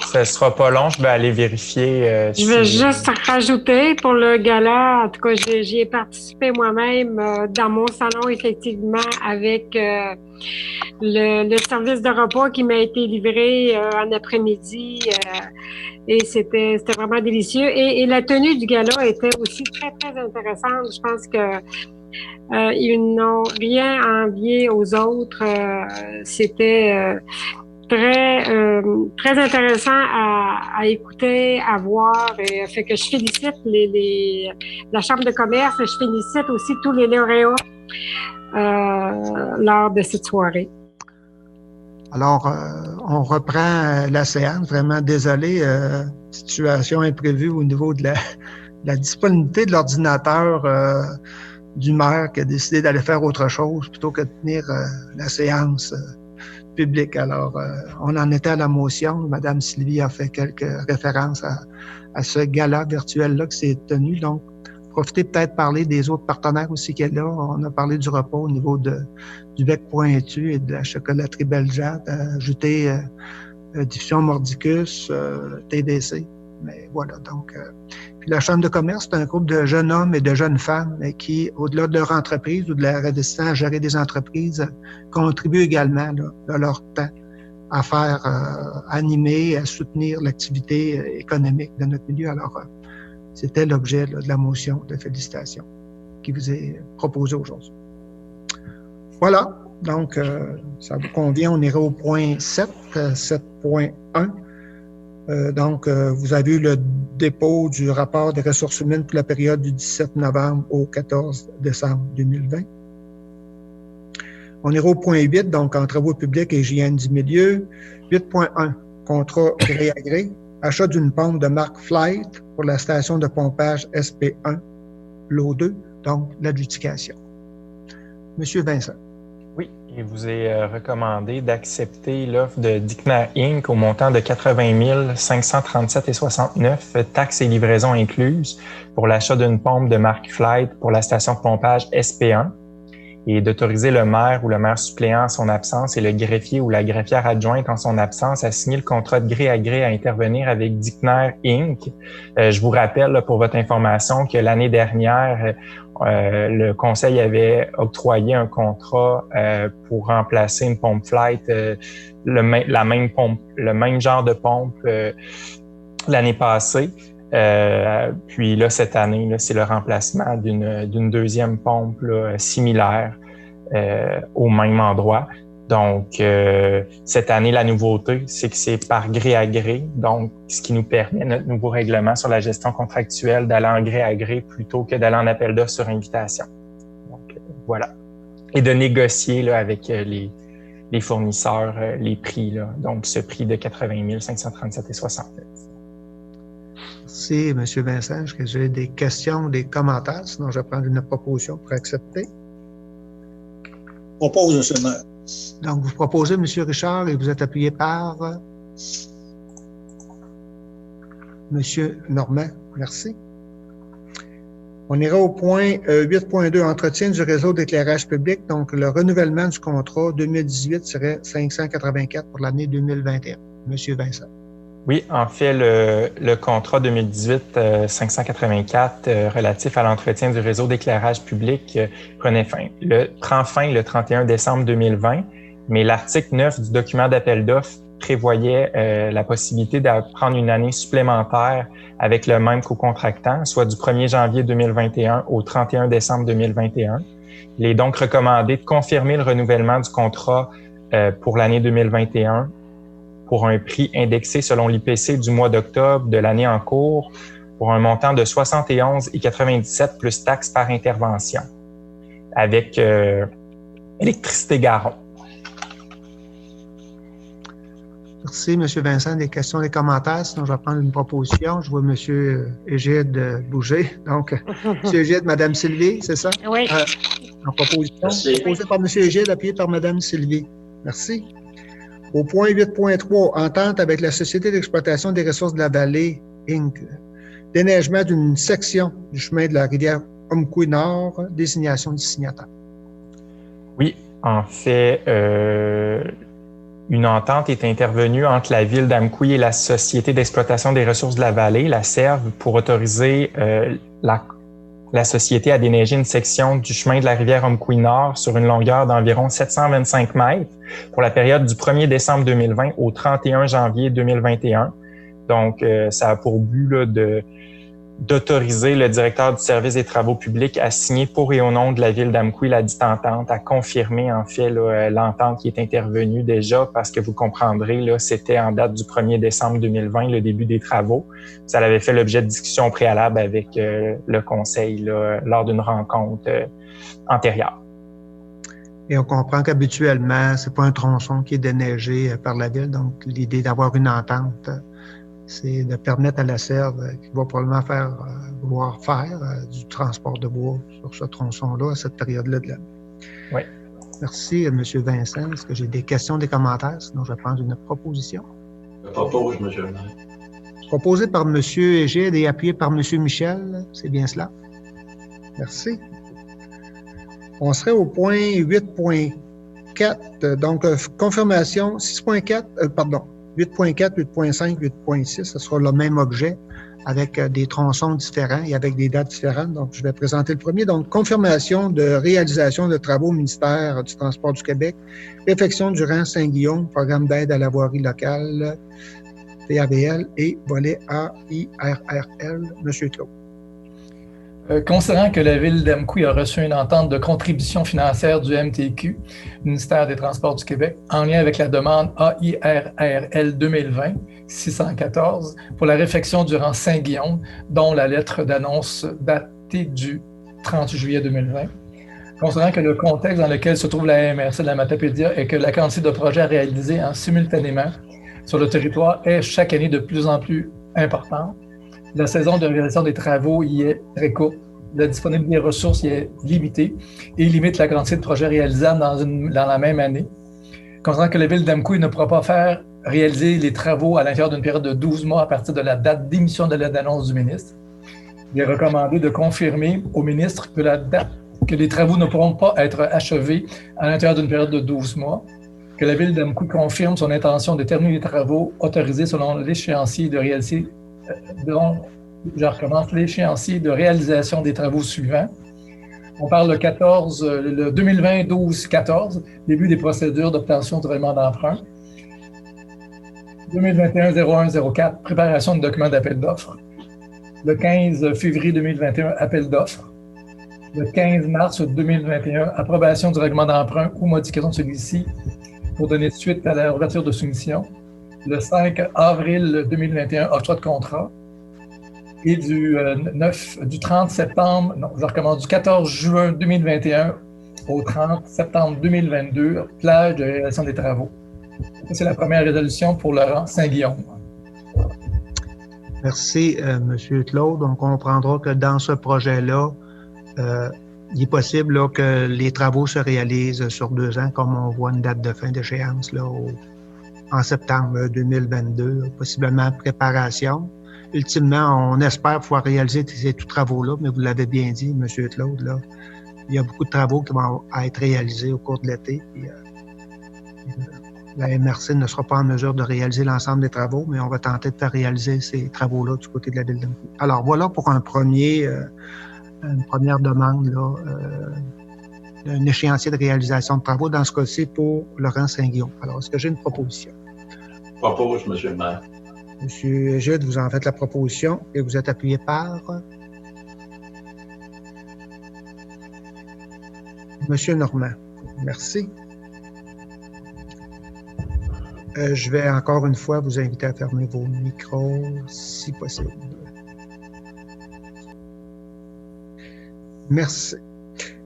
Ça ne sera pas long, je vais aller vérifier. Je vais juste rajouter pour le gala, en tout cas, j'y ai participé moi-même dans mon salon, effectivement, avec le service de repas qui m'a été livré en après-midi. Et c'était vraiment délicieux. Et la tenue du gala était aussi très, très intéressante. Je pense que ils n'ont rien à envier aux autres. C'était très intéressant à écouter, à voir. Et fait que je félicite la Chambre de commerce et je félicite aussi tous les lauréats lors de cette soirée. Alors, on reprend la séance. Vraiment désolé, situation imprévue au niveau de la disponibilité de l'ordinateur du maire qui a décidé d'aller faire autre chose plutôt que de tenir la séance publique. Alors, on en était à la motion. Madame Sylvie a fait quelques références à ce gala virtuel-là qui s'est tenu. Donc, profitez peut-être de parler des autres partenaires aussi qu'il y a là. On a parlé du repas au niveau du Bec Pointu et de la chocolaterie Bellejatte, ajouter Diffusion Mordicus, TDC. Mais voilà, donc... Puis la Chambre de commerce, c'est un groupe de jeunes hommes et de jeunes femmes qui, au-delà de leur entreprise ou de leur investissement à gérer des entreprises, contribuent également de leur temps à faire animer, à soutenir l'activité économique de notre milieu. Alors, c'était l'objet de la motion de félicitations qui vous est proposée aujourd'hui. Voilà, donc ça vous convient, on ira au point 7, 7.1. Donc, vous avez eu le dépôt du rapport des ressources humaines pour la période du 17 novembre au 14 décembre 2020. On ira au point 8, donc en travaux publics et hygiène du milieu. 8.1, contrat gré à gré, achat d'une pompe de marque Flight pour la station de pompage SP1, lot 2, donc l'adjudication. Monsieur Vincent. Oui, il vous est recommandé d'accepter l'offre de Dickner Inc. au montant de 80 537,69 taxes et livraisons incluses pour l'achat d'une pompe de marque Flight pour la station de pompage SP1 et d'autoriser le maire ou le maire suppléant en son absence et le greffier ou la greffière adjointe en son absence à signer le contrat de gré à gré à intervenir avec Dickner Inc. Je vous rappelle là, pour votre information que l'année dernière, le conseil avait octroyé un contrat pour remplacer une pompe Flight, la même pompe, le même genre de pompe l'année passée. Puis là, cette année, là, c'est le remplacement d'une deuxième pompe là, similaire au même endroit. Donc, cette année, la nouveauté, c'est que c'est par gré à gré. Donc, ce qui nous permet, notre nouveau règlement sur la gestion contractuelle, d'aller en gré à gré plutôt que d'aller en appel d'offres sur invitation. Donc, voilà. Et de négocier là, avec les fournisseurs les prix. Là. Donc, ce prix de 80 537,69. Merci, M. Vincent. Est-ce que j'ai des questions, des commentaires? Sinon, je vais prendre une proposition pour accepter. Propose, M. le maire. Donc, vous proposez, M. Richard, et vous êtes appuyé par M. Normand. Merci. On ira au point 8.2, entretien du réseau d'éclairage public. Donc, le renouvellement du contrat 2018-584 pour l'année 2021. M. Vincent. Oui, en fait, le contrat 2018-584 relatif à l'entretien du réseau d'éclairage public prend fin le 31 décembre 2020, mais l'article 9 du document d'appel d'offres prévoyait la possibilité de prendre une année supplémentaire avec le même co-contractant, soit du 1er janvier 2021 au 31 décembre 2021. Il est donc recommandé de confirmer le renouvellement du contrat pour l'année 2021 pour un prix indexé selon l'IPC du mois d'octobre de l'année en cours pour un montant de 71,97 plus taxes par intervention avec Électricité Garon. Merci, M. Vincent. Des questions, des commentaires? Sinon, je vais prendre une proposition. Je vois M. Égide bouger. Donc, M. Égide, Mme Sylvie, c'est ça? Oui. En proposition. Merci. Proposé par M. Égide, appuyé par Mme Sylvie. Merci. Au point 8.3, entente avec la Société d'exploitation des ressources de la vallée, Inc. Déneigement d'une section du chemin de la rivière Omkoui-Nord, désignation du signataire. Oui, en fait, une entente est intervenue entre la ville d'Amkoui et la Société d'exploitation des ressources de la vallée, la SERV, pour autoriser la société à déneiger une section du chemin de la rivière Omkoui-Nord sur une longueur d'environ 725 mètres pour la période du 1er décembre 2020 au 31 janvier 2021. Donc, ça a pour but là, d'autoriser le directeur du service des travaux publics à signer pour et au nom de la ville d'Amkoui la dite entente, à confirmer en fait là, l'entente qui est intervenue déjà parce que vous comprendrez, là, c'était en date du 1er décembre 2020, le début des travaux. Ça avait fait l'objet de discussions préalables avec le conseil là, lors d'une rencontre antérieure. Et on comprend qu'habituellement, c'est pas un tronçon qui est déneigé par la ville, donc l'idée d'avoir une entente, c'est de permettre à la SERV, qui va probablement vouloir faire du transport de bois sur ce tronçon-là à cette période-là de l'année. Oui. Merci, M. Vincent. Est-ce que j'ai des questions, des commentaires? Sinon, je vais prendre une proposition. Je propose, M. le maire. Proposé par M. Égide et appuyé par M. Michel. C'est bien cela? Merci. On serait au point 8.4, donc confirmation 8.4, 8.5, 8.6, ce sera le même objet avec des tronçons différents et avec des dates différentes. Donc, je vais présenter le premier. Donc, confirmation de réalisation de travaux au ministère du Transport du Québec, réfection du rang Saint-Guillaume, programme d'aide à la voirie locale, PAVL et volet AIRRL. Monsieur Claude. Considérant que la Ville d'Amkoui a reçu une entente de contribution financière du MTQ, ministère des Transports du Québec, en lien avec la demande AIRRL 2020-614 pour la réfection du rang Saint-Guillaume, dont la lettre d'annonce datée du 30 juillet 2020. Considérant que le contexte dans lequel se trouve la MRC de la Matapédia est que la quantité de projets à réaliser en simultanément sur le territoire est chaque année de plus en plus importante. La saison de réalisation des travaux y est très courte. La disponibilité des ressources y est limitée et limite la quantité de projets réalisables dans la même année. Considérant que la ville d'Amqui ne pourra pas réaliser les travaux à l'intérieur d'une période de 12 mois à partir de la date d'émission de l'annonce du ministre, il est recommandé de confirmer au ministre que les travaux ne pourront pas être achevés à l'intérieur d'une période de 12 mois, que la ville d'Amqui confirme son intention de terminer les travaux autorisés selon l'échéancier de réalisation des travaux suivants. On parle le 2020-12-14, début des procédures d'obtention du règlement d'emprunt. 2021-01-04, préparation de documents d'appel d'offres. Le 15 février 2021, appel d'offres. Le 15 mars 2021, approbation du règlement d'emprunt ou modification de celui-ci pour donner suite à la ouverture de soumission. Le 5 avril 2021, octroi de contrat. Et du 14 juin 2021 au 30 septembre 2022, plage de réalisation des travaux. C'est la première résolution pour Laurent Saint-Guillaume. Merci, M. Claude. On comprendra que dans ce projet-là, il est possible là, que les travaux se réalisent sur 2 ans, comme on voit une date de fin d'échéance là, en septembre 2022, possiblement préparation. Ultimement, on espère pouvoir réaliser ces travaux-là, mais vous l'avez bien dit, M. Claude, là, il y a beaucoup de travaux qui vont être réalisés au cours de l'été. La MRC ne sera pas en mesure de réaliser l'ensemble des travaux, mais on va tenter de faire réaliser ces travaux-là du côté de la ville d'Amqui. Alors, voilà pour une première demande, là, un échéancier de réalisation de travaux, dans ce cas-ci pour Laurent Saint-Guillaume. Alors, est-ce que j'ai une proposition? Propose, M. le maire. Monsieur Gide, vous en faites la proposition et vous êtes appuyé par Monsieur Normand. Merci. Je vais encore une fois vous inviter à fermer vos micros, si possible. Merci.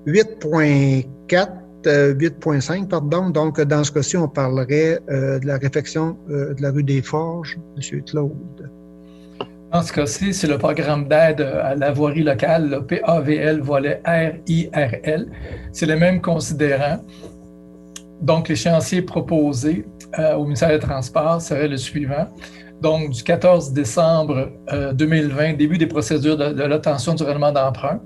8.5, pardon. Donc, dans ce cas-ci, on parlerait de la réfection de la rue des Forges, M. Claude. Dans ce cas-ci, c'est le programme d'aide à la voirie locale, le PAVL, volet RIRL. C'est le même considérant. Donc, l'échéancier proposé au ministère des Transports serait le suivant. Donc, du 14 décembre 2020, début des procédures de l'obtention du règlement d'emprunt.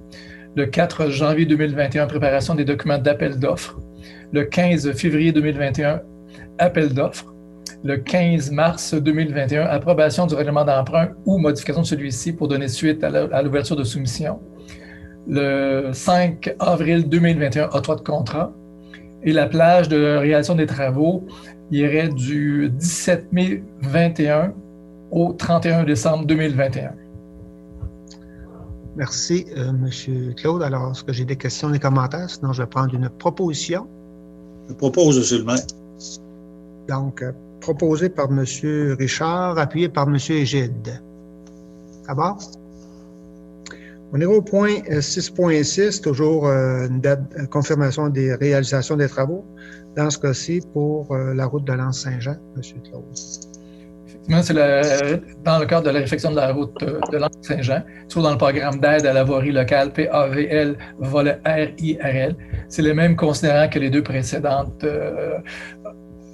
Le 4 janvier 2021, préparation des documents d'appel d'offres. Le 15 février 2021, appel d'offres. Le 15 mars 2021, approbation du règlement d'emprunt ou modification de celui-ci pour donner suite à l'ouverture de soumission. Le 5 avril 2021, octroi de contrat. Et la plage de réalisation des travaux irait du 17 mai 2021 au 31 décembre 2021. Merci, M. Claude. Alors, est-ce que j'ai des questions, des commentaires? Sinon, je vais prendre une proposition. Je propose, M. le maire. Donc, proposé par M. Richard, appuyé par M. Égide. D'abord? On est au point 6.6, toujours une confirmation des réalisations des travaux. Dans ce cas-ci, pour la route de l'Anse-Saint-Jean, M. Claude. Effectivement, c'est dans le cadre de la réfection de la route de l'Anse-Saint-Jean, toujours dans le programme d'aide à la voirie locale, PAVL, volet RIRL. C'est le même considérant que les deux précédentes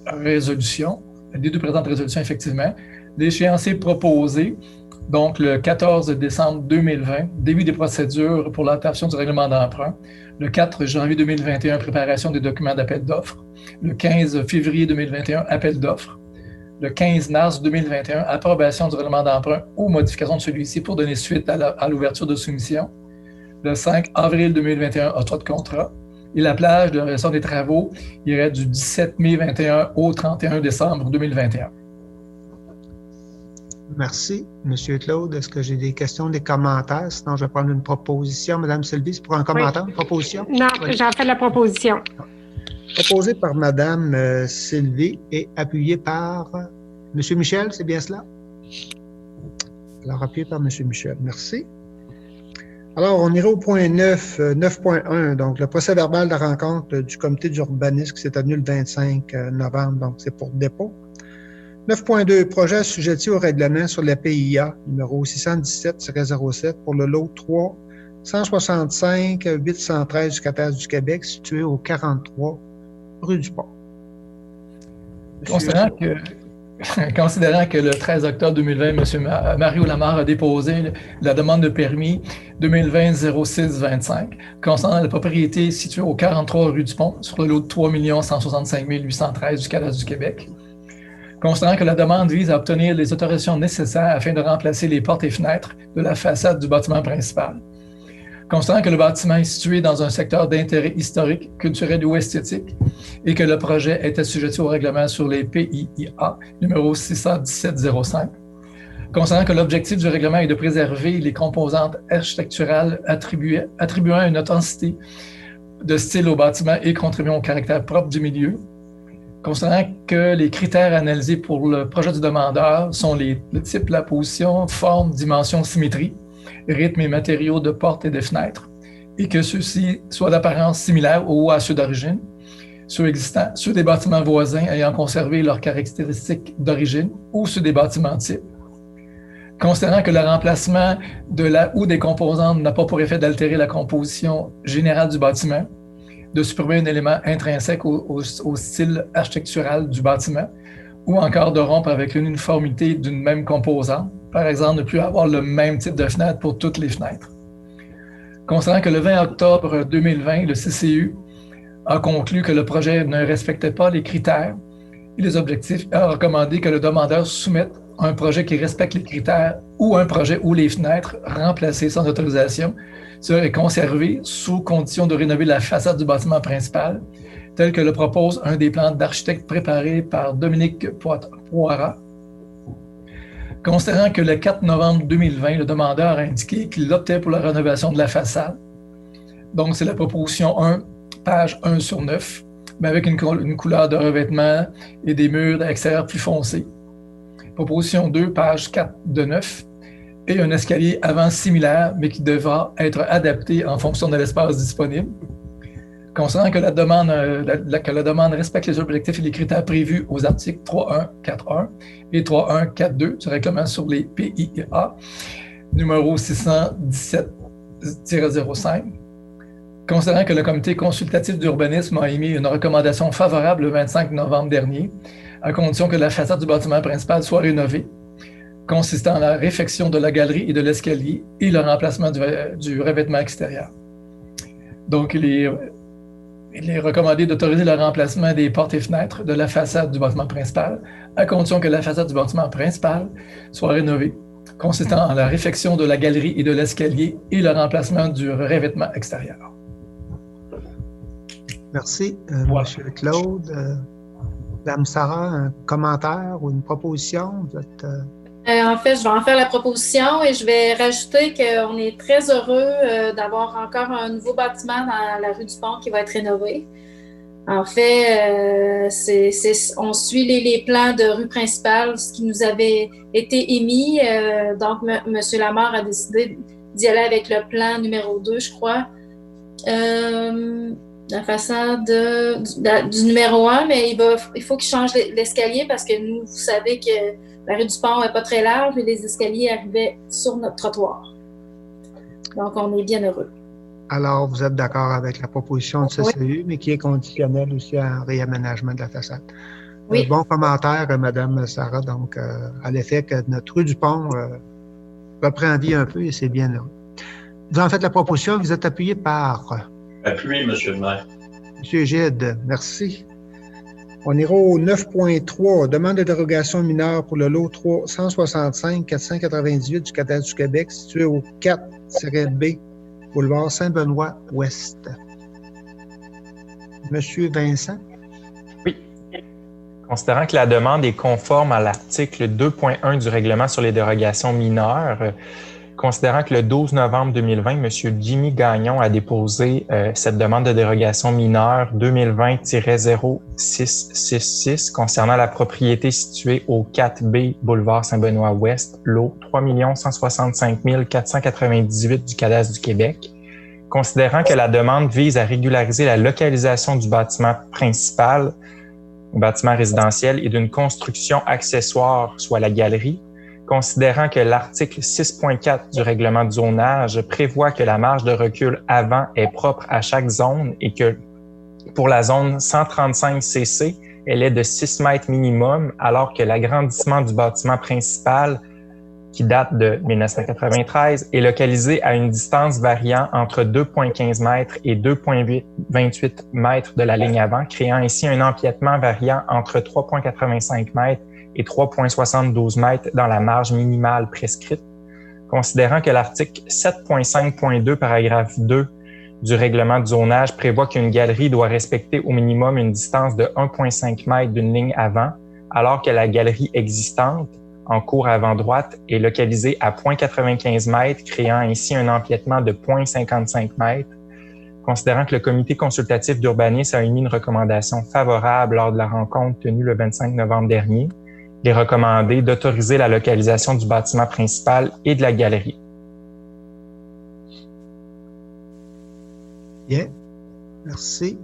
résolutions. Les deux présentes résolutions, effectivement. L'échéancier proposé, donc le 14 décembre 2020, début des procédures pour l'obtention du règlement d'emprunt. Le 4 janvier 2021, préparation des documents d'appel d'offres. Le 15 février 2021, appel d'offres. Le 15 mars 2021, approbation du règlement d'emprunt ou modification de celui-ci pour donner suite à l'ouverture de soumission. Le 5 avril 2021, octroi de contrat. Et la plage de réalisation des travaux irait du 17 mai 2021 au 31 décembre 2021. Merci, M. Claude. Est-ce que j'ai des questions, des commentaires? Sinon, je vais prendre une proposition. Mme Sylvie, c'est pour un commentaire, une proposition? Non, oui. J'en fais la proposition. Proposé par Mme Sylvie et appuyé par M. Michel, c'est bien cela? Alors, appuyé par M. Michel. Merci. Alors, on ira au point 9, 9.1, donc le procès-verbal de la rencontre du comité d'urbanisme qui s'est tenu le 25 novembre, donc c'est pour dépôt. 9.2, projet assujetti au règlement sur la PIA numéro 617-07 pour le lot 3 165 813 du Catastrophe du Québec, situé au 43 rue du Pont. Considérant que le 13 octobre 2020, M. Mario Lamarre a déposé la demande de permis 2020-06-25 concernant la propriété située au 43 rue du Pont sur le lot de 3 165 813 du Catastrophe du Québec. Considérant que la demande vise à obtenir les autorisations nécessaires afin de remplacer les portes et fenêtres de la façade du bâtiment principal. Considérant que le bâtiment est situé dans un secteur d'intérêt historique, culturel ou esthétique et que le projet est assujetti au règlement sur les PIA numéro 617-05. Considérant que l'objectif du règlement est de préserver les composantes architecturales attribuant une authenticité de style au bâtiment et contribuant au caractère propre du milieu. Considérant que les critères analysés pour le projet du demandeur sont le type, la position, forme, dimension, symétrie, rythme et matériaux de portes et de fenêtres, et que ceux-ci soient d'apparence similaire ou à ceux d'origine, ceux existants, ceux des bâtiments voisins ayant conservé leurs caractéristiques d'origine ou ceux des bâtiments types. Considérant que le remplacement de la ou des composantes n'a pas pour effet d'altérer la composition générale du bâtiment, de supprimer un élément intrinsèque au style architectural du bâtiment, ou encore de rompre avec l'uniformité d'une même composante, par exemple ne plus avoir le même type de fenêtre pour toutes les fenêtres. Considérant que le 20 octobre 2020, le CCU a conclu que le projet ne respectait pas les critères et les objectifs, a recommandé que le demandeur soumette un projet qui respecte les critères ou un projet où les fenêtres remplacées sans autorisation seraient conservées sous condition de rénover la façade du bâtiment principal, tel que le propose un des plans d'architecte préparé par Dominique Poirat. Considérant que le 4 novembre 2020, le demandeur a indiqué qu'il optait pour la rénovation de la façade. Donc, c'est la proposition 1, page 1 sur 9, mais avec une couleur de revêtement et des murs extérieurs plus foncés. Proposition 2, page 4 de 9, et un escalier avant similaire, mais qui devra être adapté en fonction de l'espace disponible. Concernant que la demande respecte les objectifs et les critères prévus aux articles 3.1.4.1 et 3.1.4.2 du règlement sur les PIA, numéro 617-05. Considérant que le comité consultatif d'urbanisme a émis une recommandation favorable le 25 novembre dernier, à condition que la façade du bâtiment principal soit rénovée, consistant en la réfection de la galerie et de l'escalier et le remplacement du revêtement extérieur. Donc, il est recommandé d'autoriser le remplacement des portes et fenêtres de la façade du bâtiment principal, à condition que la façade du bâtiment principal soit rénovée, consistant en la réfection de la galerie et de l'escalier et le remplacement du revêtement extérieur. Merci, M. Claude. Mme Sarah, un commentaire ou une proposition? En fait, je vais en faire la proposition et je vais rajouter qu'on est très heureux d'avoir encore un nouveau bâtiment dans la rue du Pont qui va être rénové. En fait, on suit les plans de rue principale, ce qui nous avait été émis. Donc, M. Lamarre a décidé d'y aller avec le plan numéro 2, je crois. La façade du numéro 1, mais il faut qu'il change l'escalier parce que nous, vous savez que la rue du Pont n'est pas très large et les escaliers arrivaient sur notre trottoir. Donc, on est bien heureux. Alors, vous êtes d'accord avec la proposition de CCU, oui, mais qui est conditionnelle aussi à un réaménagement de la façade. Oui. Bon commentaire, Mme Sarah, donc, à l'effet que notre rue du Pont reprend vie un peu et c'est bien heureux. Vous en faites la proposition, vous êtes appuyé par... Appuyé, M. le maire. M. Gide, merci. On ira au 9.3, demande de dérogation mineure pour le lot 165-498 du Catastrophe du Québec, situé au 4-B, boulevard Saint-Benoît-Ouest. Monsieur Vincent? Oui. Considérant que la demande est conforme à l'article 2.1 du règlement sur les dérogations mineures, considérant que le 12 novembre 2020, M. Jimmy Gagnon a déposé cette demande de dérogation mineure 2020-0666 concernant la propriété située au 4B boulevard Saint-Benoît-Ouest, lot 3 165 498 du Cadastre du Québec. Considérant que la demande vise à régulariser la localisation du bâtiment principal au bâtiment résidentiel et d'une construction accessoire, soit la galerie, considérant que l'article 6.4 du règlement de zonage prévoit que la marge de recul avant est propre à chaque zone et que pour la zone 135 CC, elle est de 6 mètres minimum, alors que l'agrandissement du bâtiment principal, qui date de 1993, est localisé à une distance variant entre 2,15 mètres et 2,28 mètres de la ligne avant, créant ainsi un empiètement variant entre 3,85 mètres et 3,72 mètres dans la marge minimale prescrite, considérant que l'article 7.5.2, paragraphe 2 du règlement de zonage prévoit qu'une galerie doit respecter au minimum une distance de 1,5 mètres d'une ligne avant, alors que la galerie existante, en cours avant droite, est localisée à 0,95 mètres, créant ainsi un empiètement de 0,55 mètres. Considérant que le comité consultatif d'urbanisme a émis une recommandation favorable lors de la rencontre tenue le 25 novembre dernier, il est recommandé d'autoriser la localisation du bâtiment principal et de la galerie. Bien. Merci.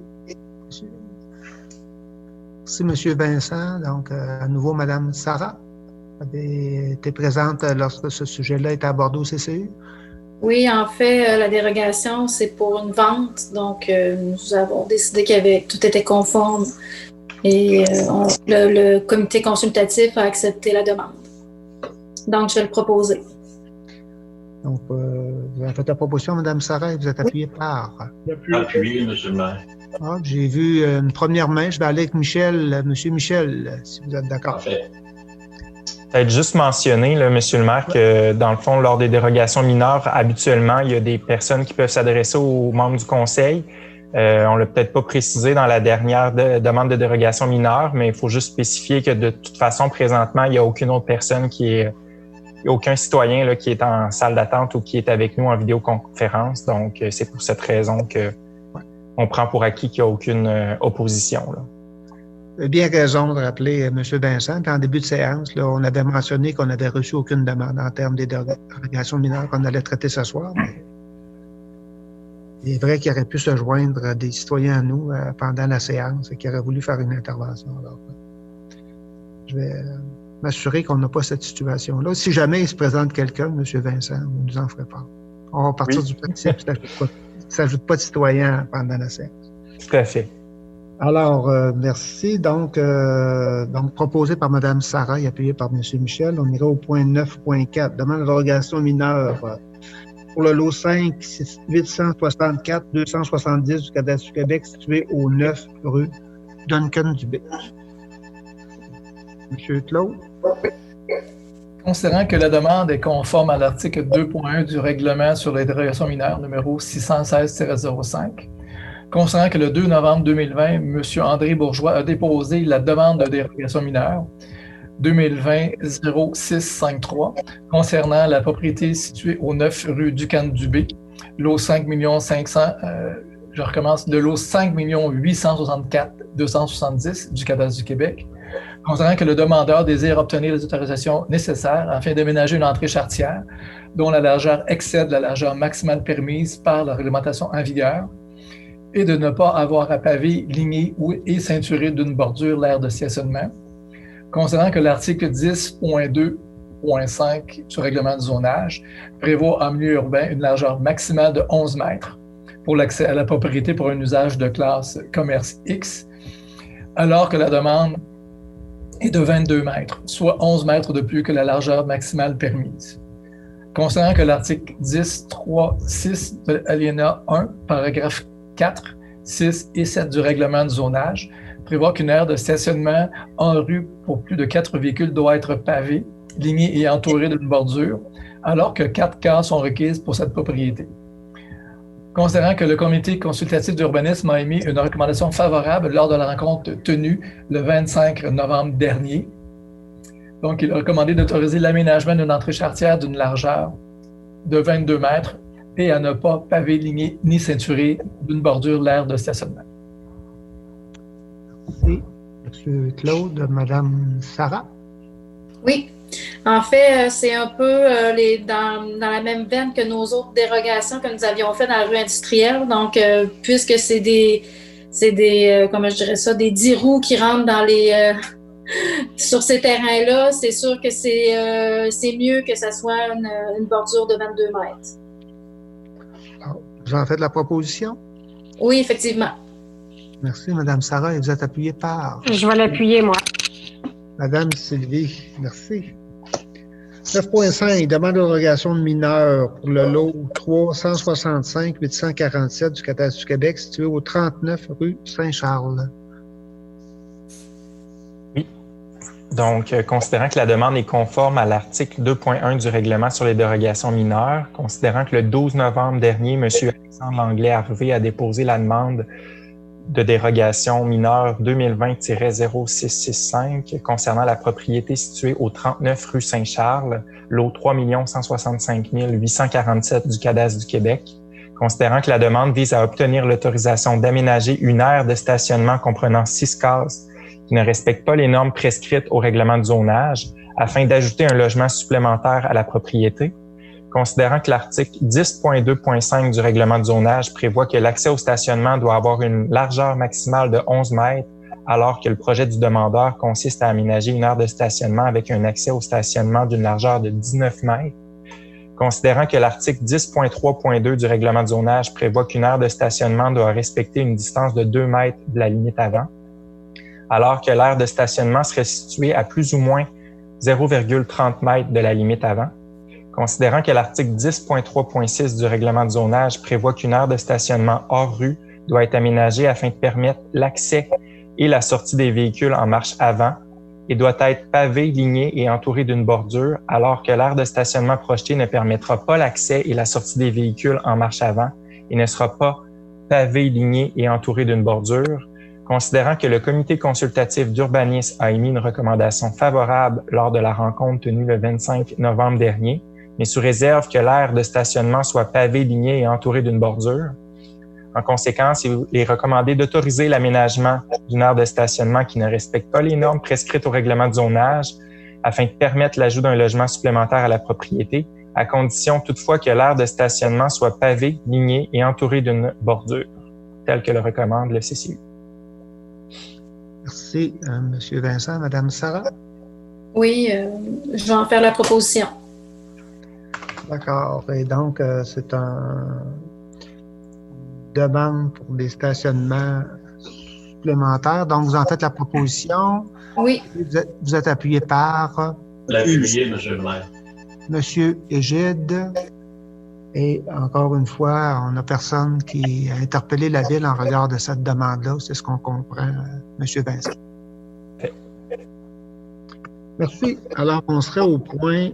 Merci, M. Vincent. Donc, à nouveau, Mme Sarah, avait été présente lorsque ce sujet-là était abordé au CCU? Oui, en fait, la dérogation, c'est pour une vente. Donc, nous avons décidé tout était conforme. Et le comité consultatif a accepté la demande. Donc, je vais le proposer. Donc, vous avez fait la proposition, Mme Sarah, et vous êtes appuyée par? Appuyé, M. le maire. Ah, j'ai vu une première main. Je vais aller avec Michel. M. Michel, si vous êtes d'accord. Parfait. Peut-être juste mentionner, là, M. le maire, que dans le fond, lors des dérogations mineures, habituellement, il y a des personnes qui peuvent s'adresser aux membres du conseil. On l'a peut-être pas précisé dans la dernière demande de dérogation mineure, mais il faut juste spécifier que de toute façon, présentement, il n'y a aucune autre personne aucun citoyen là, qui est en salle d'attente ou qui est avec nous en vidéoconférence. Donc, c'est pour cette raison que on prend pour acquis qu'il n'y a aucune opposition. Là. Vous avez bien raison de rappeler M. Vincent. Puis en début de séance, là, on avait mentionné qu'on n'avait reçu aucune demande en termes des dérogations mineures qu'on allait traiter ce soir. Mais il est vrai qu'il aurait pu se joindre des citoyens à nous pendant la séance et qui auraient voulu faire une intervention. Alors, je vais m'assurer qu'on n'a pas cette situation-là. Si jamais il se présente quelqu'un, M. Vincent, vous nous en ferez part. On va partir du principe qu'il ne s'ajoute pas de citoyens pendant la séance. Tout à fait. Alors, merci. Donc, proposé par Mme Sarah et appuyé par M. Michel, on ira au point 9.4, demande de dérogation mineure pour le lot 5, 864-270 du Cadastre du Québec, situé au 9 rue Duncan-Dubé. M. Claude. Considérant que la demande est conforme à l'article 2.1 du règlement sur les dérogations mineures numéro 616-05, considérant que le 2 novembre 2020, M. André Bourgeois a déposé la demande de dérogation mineure 2020-0653 concernant la propriété située au 9 rue Duncan-Dubé, lot 5 500 je recommence, de lot 5 864 270 du Cadastre du Québec, considérant que le demandeur désire obtenir les autorisations nécessaires afin d'aménager une entrée charretière dont la largeur excède la largeur maximale permise par la réglementation en vigueur et de ne pas avoir à paver, ligner et ceinturer d'une bordure l'aire de stationnement, considérant que l'article 10.2.5 du règlement du zonage prévoit en milieu urbain une largeur maximale de 11 mètres pour l'accès à la propriété pour un usage de classe commerce X, alors que la demande est de 22 mètres, soit 11 mètres de plus que la largeur maximale permise. Considérant que l'article 10.3.6 de l'alinéa 1, paragraphe 4, 6 et 7 du règlement du zonage prévoit qu'une aire de stationnement en rue pour plus de 4 véhicules doit être pavée, lignée et entourée d'une bordure, alors que 4 cases sont requises pour cette propriété. Considérant que le comité consultatif d'urbanisme a émis une recommandation favorable lors de la rencontre tenue le 25 novembre dernier, donc il a recommandé d'autoriser l'aménagement d'une entrée charretière d'une largeur de 22 mètres et à ne pas paver, ligner ni ceinturer d'une bordure l'aire de stationnement. Merci. M. Claude, Mme Sarah. Oui. En fait, c'est un peu dans la même veine que nos autres dérogations que nous avions faites dans la rue industrielle. Donc, puisque c'est c'est des, comment je dirais ça, des 10 roues qui rentrent dans les, sur ces terrains-là. C'est sûr que c'est mieux que ça soit une bordure de 22 mètres. Alors, vous en faites la proposition? Oui, effectivement. Merci, Mme Sarah. Et vous êtes appuyée par? Je vais l'appuyer, moi. Madame Sylvie, merci. 9.5, demande de dérogation de mineurs pour le lot 365 847 du Cadastre du Québec, situé au 39 rue Saint-Charles. Oui. Donc, considérant que la demande est conforme à l'article 2.1 du règlement sur les dérogations mineures, considérant que le 12 novembre dernier, M. Alexandre Langlais-Harvey a déposé la demande de dérogation mineure 2020-0665 concernant la propriété située au 39 rue Saint-Charles, lot 3 165 847 du Cadastre du Québec, considérant que la demande vise à obtenir l'autorisation d'aménager une aire de stationnement comprenant 6 cases qui ne respecte pas les normes prescrites au règlement de zonage afin d'ajouter un logement supplémentaire à la propriété, considérant que l'article 10.2.5 du règlement de zonage prévoit que l'accès au stationnement doit avoir une largeur maximale de 11 mètres, alors que le projet du demandeur consiste à aménager une aire de stationnement avec un accès au stationnement d'une largeur de 19 mètres, considérant que l'article 10.3.2 du règlement de zonage prévoit qu'une aire de stationnement doit respecter une distance de 2 mètres de la limite avant, alors que l'aire de stationnement serait située à plus ou moins 0,30 mètres de la limite avant, considérant que l'article 10.3.6 du règlement de zonage prévoit qu'une aire de stationnement hors rue doit être aménagée afin de permettre l'accès et la sortie des véhicules en marche avant et doit être pavée, lignée et entourée d'une bordure, alors que l'aire de stationnement projetée ne permettra pas l'accès et la sortie des véhicules en marche avant et ne sera pas pavée, lignée et entourée d'une bordure, considérant que le comité consultatif d'urbanisme a émis une recommandation favorable lors de la rencontre tenue le 25 novembre dernier, mais sous réserve que l'aire de stationnement soit pavée, lignée et entourée d'une bordure. En conséquence, il est recommandé d'autoriser l'aménagement d'une aire de stationnement qui ne respecte pas les normes prescrites au règlement de zonage afin de permettre l'ajout d'un logement supplémentaire à la propriété, à condition toutefois que l'aire de stationnement soit pavée, lignée et entourée d'une bordure, telle que le recommande le CCU. Merci, M. Vincent. Mme Sarah? Oui, je vais en faire la proposition. D'accord. Et donc, c'est une demande pour des stationnements supplémentaires. Donc, vous en faites la proposition. Oui. Vous êtes appuyé par? L'appuyé, M. le maire. M. Égide. Et encore une fois, on n'a personne qui a interpellé la Ville en regard de cette demande-là. C'est ce qu'on comprend, M. Vincent. Merci. Alors, on serait au point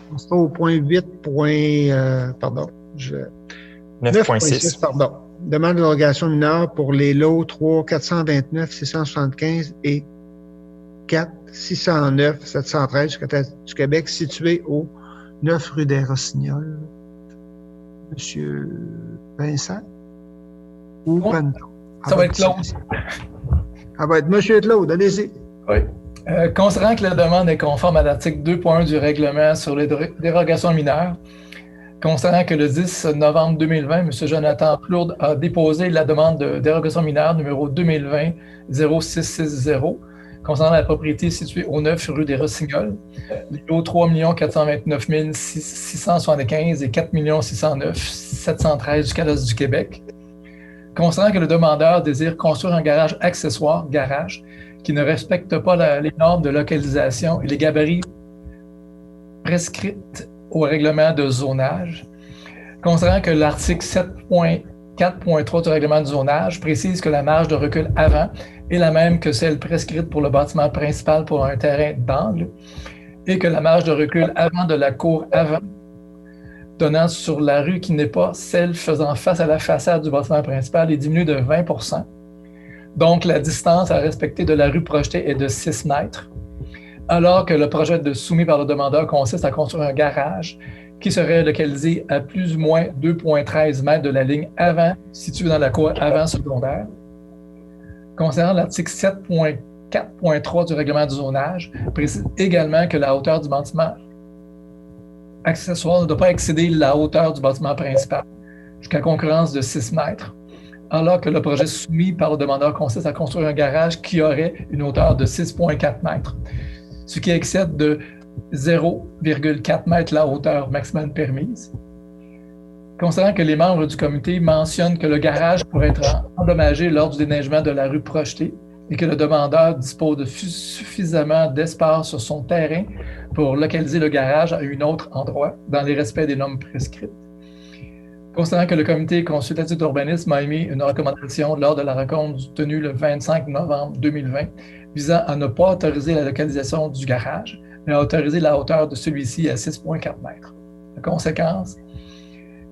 8. 9.6. Pardon. Demande de dérogation mineure pour les lots 3 429 675 et 4 609 713 du Québec, situés au 9 rue des Rossignols. Monsieur Vincent? Ou Oui. Ça va être Claude. Ça va être Monsieur Claude, allez-y. Oui. Considérant que la demande est conforme à l'article 2.1 du règlement sur les dérogations mineures, considérant que le 10 novembre 2020, M. Jonathan Plourde a déposé la demande de dérogation mineure numéro 2020-0660 concernant la propriété située au 9 rue des Rossignols, les lots 3 429 675 et 4 609 713 du Cadastre du Québec. Considérant que le demandeur désire construire un garage accessoire, garage, qui ne respecte pas les normes de localisation et les gabarits prescrites au règlement de zonage, considérant que l'article 7.4.3 du règlement de zonage précise que la marge de recul avant est la même que celle prescrite pour le bâtiment principal pour un terrain d'angle et que la marge de recul avant de la cour avant donnant sur la rue qui n'est pas celle faisant face à la façade du bâtiment principal est diminuée de 20 %. Donc, la distance à respecter de la rue projetée est de 6 mètres, alors que le projet soumis par le demandeur consiste à construire un garage qui serait localisé à plus ou moins 2,13 mètres de la ligne avant, située dans la cour avant secondaire. Concernant l'article 7.4.3 du règlement du zonage, précise également que la hauteur du bâtiment accessoire ne doit pas excéder la hauteur du bâtiment principal, jusqu'à concurrence de 6 mètres. alors que le projet soumis par le demandeur consiste à construire un garage qui aurait une hauteur de 6,4 mètres, ce qui excède de 0,4 mètres la hauteur maximale permise. Considérant que les membres du comité mentionnent que le garage pourrait être endommagé lors du déneigement de la rue projetée et que le demandeur dispose de suffisamment d'espace sur son terrain pour localiser le garage à un autre endroit dans les respects des normes prescrites. Considérant que le comité consultatif d'urbanisme a émis une recommandation lors de la rencontre tenue le 25 novembre 2020 visant à ne pas autoriser la localisation du garage, mais à autoriser la hauteur de celui-ci à 6,4 mètres. En conséquence,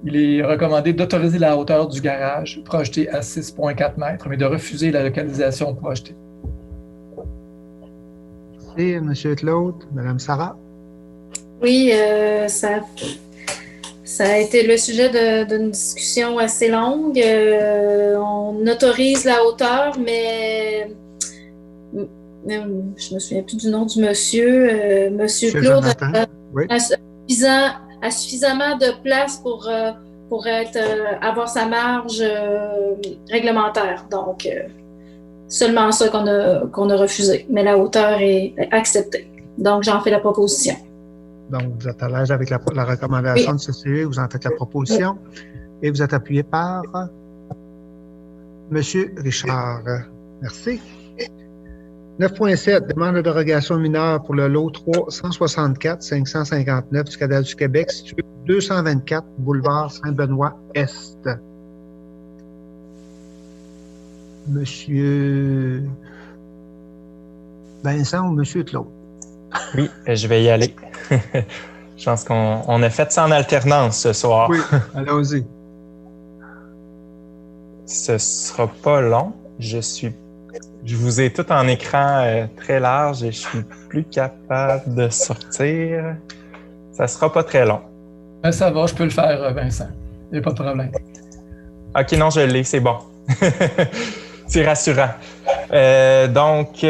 il est recommandé d'autoriser la hauteur du garage projeté à 6,4 mètres, mais de refuser la localisation projetée. Merci, M. Claude. Mme Sarah? Oui, ça a été le sujet d'une discussion assez longue. On autorise la hauteur, mais je me souviens plus du nom du monsieur. Monsieur Claude a suffisamment de place pour avoir sa marge réglementaire. Donc, seulement ça qu'on a refusé. Mais la hauteur est acceptée. Donc, j'en fais la proposition. Donc, vous êtes à l'aise avec la recommandation du CCE, vous en faites la proposition et vous êtes appuyé par M. Richard. Merci. 9.7, demande de dérogation mineure pour le lot 364-559 du cadastre du Québec, situé 224 boulevard Saint-Benoît-Est. Monsieur Vincent ou Monsieur Claude? Oui, je vais y aller. Je pense qu'on a fait ça en alternance ce soir. Oui, allons-y. Ce sera pas long. Je vous ai tout en écran très large et je suis plus capable de sortir. Ça sera pas très long. Ça va, je peux le faire, Vincent. Il n'y a pas de problème. OK, non, je l'ai, c'est bon. C'est rassurant. Donc,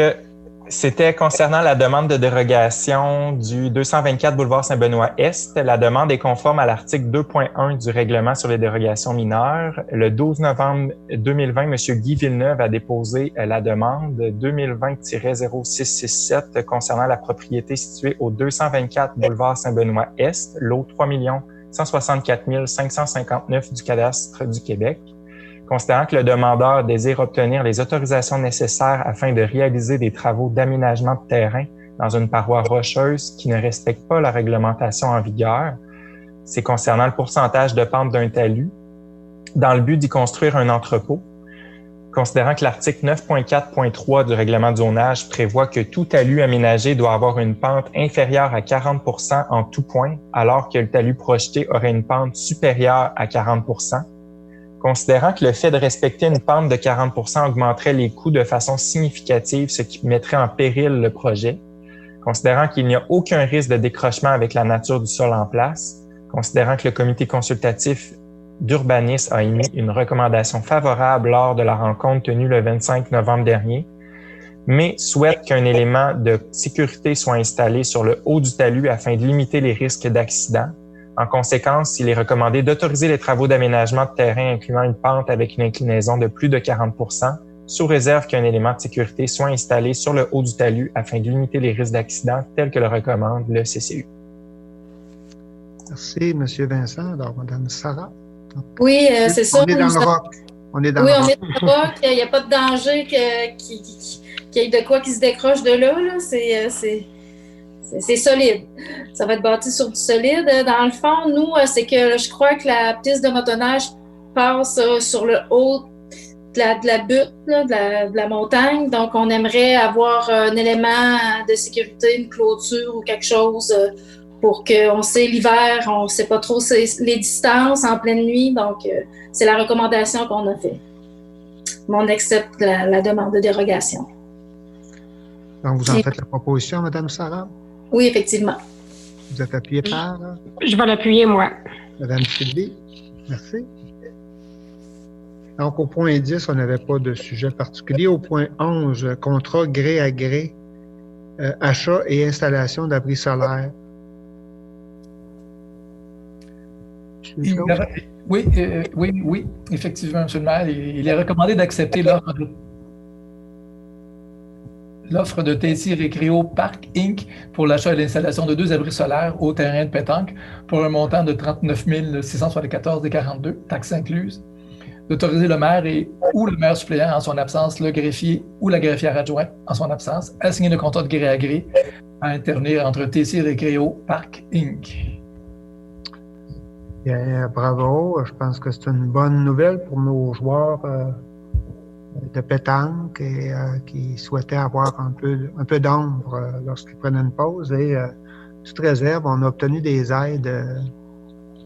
c'était concernant la demande de dérogation du 224 boulevard Saint-Benoît-Est. La demande est conforme à l'article 2.1 du règlement sur les dérogations mineures. Le 12 novembre 2020, M. Guy Villeneuve a déposé la demande 2020-0667 concernant la propriété située au 224 boulevard Saint-Benoît-Est, lot 3 164 559 du cadastre du Québec. Considérant que le demandeur désire obtenir les autorisations nécessaires afin de réaliser des travaux d'aménagement de terrain dans une paroi rocheuse qui ne respecte pas la réglementation en vigueur, c'est concernant le pourcentage de pente d'un talus, dans le but d'y construire un entrepôt. Considérant que l'article 9.4.3 du règlement de zonage prévoit que tout talus aménagé doit avoir une pente inférieure à 40 % en tout point, alors que le talus projeté aurait une pente supérieure à 40 %. Considérant que le fait de respecter une pente de 40 % augmenterait les coûts de façon significative, ce qui mettrait en péril le projet, considérant qu'il n'y a aucun risque de décrochement avec la nature du sol en place, considérant que le comité consultatif d'urbanisme a émis une recommandation favorable lors de la rencontre tenue le 25 novembre dernier, mais souhaite qu'un élément de sécurité soit installé sur le haut du talus afin de limiter les risques d'accident. En conséquence, il est recommandé d'autoriser les travaux d'aménagement de terrain incluant une pente avec une inclinaison de plus de 40 % sous réserve qu'un élément de sécurité soit installé sur le haut du talus afin de limiter les risques d'accident tels que le recommande le CCU. Merci, M. Vincent. Alors, Mme Sarah. Oui, c'est ça. On est dans le roc. On est dans le roc. Il n'y a pas de danger qu'il y ait de quoi qui se décroche de là. C'est solide. Ça va être bâti sur du solide. Dans le fond, nous, c'est que je crois que la piste de motoneige passe sur le haut de la butte, là, de la montagne. Donc, on aimerait avoir un élément de sécurité, une clôture ou quelque chose pour qu'on sait l'hiver, on ne sait pas trop les distances en pleine nuit. Donc, c'est la recommandation qu'on a fait. Mais on accepte la demande de dérogation. Donc, vous en faites la proposition, Mme Sarah? Oui, effectivement. Vous êtes appuyé par? Je vais l'appuyer, moi. Mme Sylvie, merci. Donc, au point 10, on n'avait pas de sujet particulier. Au point 11, contrat gré à gré, achat et installation d'abris solaires. Oui, effectivement, M. le maire. Il est recommandé d'accepter l'offre de Tessier Récréo Parc Inc. pour l'achat et l'installation de 2 abris solaires au terrain de pétanque pour un montant de 39 674,42 $, taxes incluses. D'autoriser le maire ou le maire suppléant en son absence, le greffier ou la greffière adjointe en son absence, à signer le contrat de gré à gré à intervenir entre Tessier Récréo Parc Inc. Bien, bravo. Je pense que c'est une bonne nouvelle pour nos joueurs de pétanque et qui souhaitaient avoir un peu d'ombre lorsqu'ils prenaient une pause. Et toute réserve, on a obtenu des aides.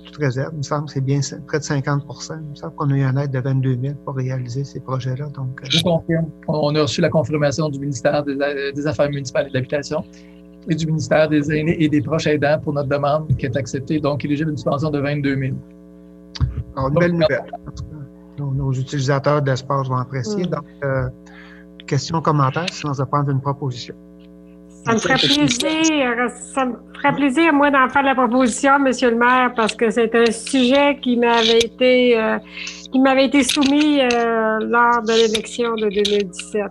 Toute réserve, il me semble que c'est bien près de 50 %. Il me semble qu'on a eu une aide de 22 000 pour réaliser ces projets-là. Donc, je confirme. On a reçu la confirmation du ministère des Affaires municipales et de l'Habitation et du ministère des Aînés et des proches aidants pour notre demande qui est acceptée, donc éligible à une subvention de 22 000. Alors, une belle nouvelle. Nos utilisateurs d'espace vont apprécier. Donc, questions, commentaires, sinon je vais prendre une proposition. Ça me ferait plaisir, moi, d'en faire la proposition, M. le maire, parce que c'est un sujet qui m'avait été soumis lors de l'élection de 2017.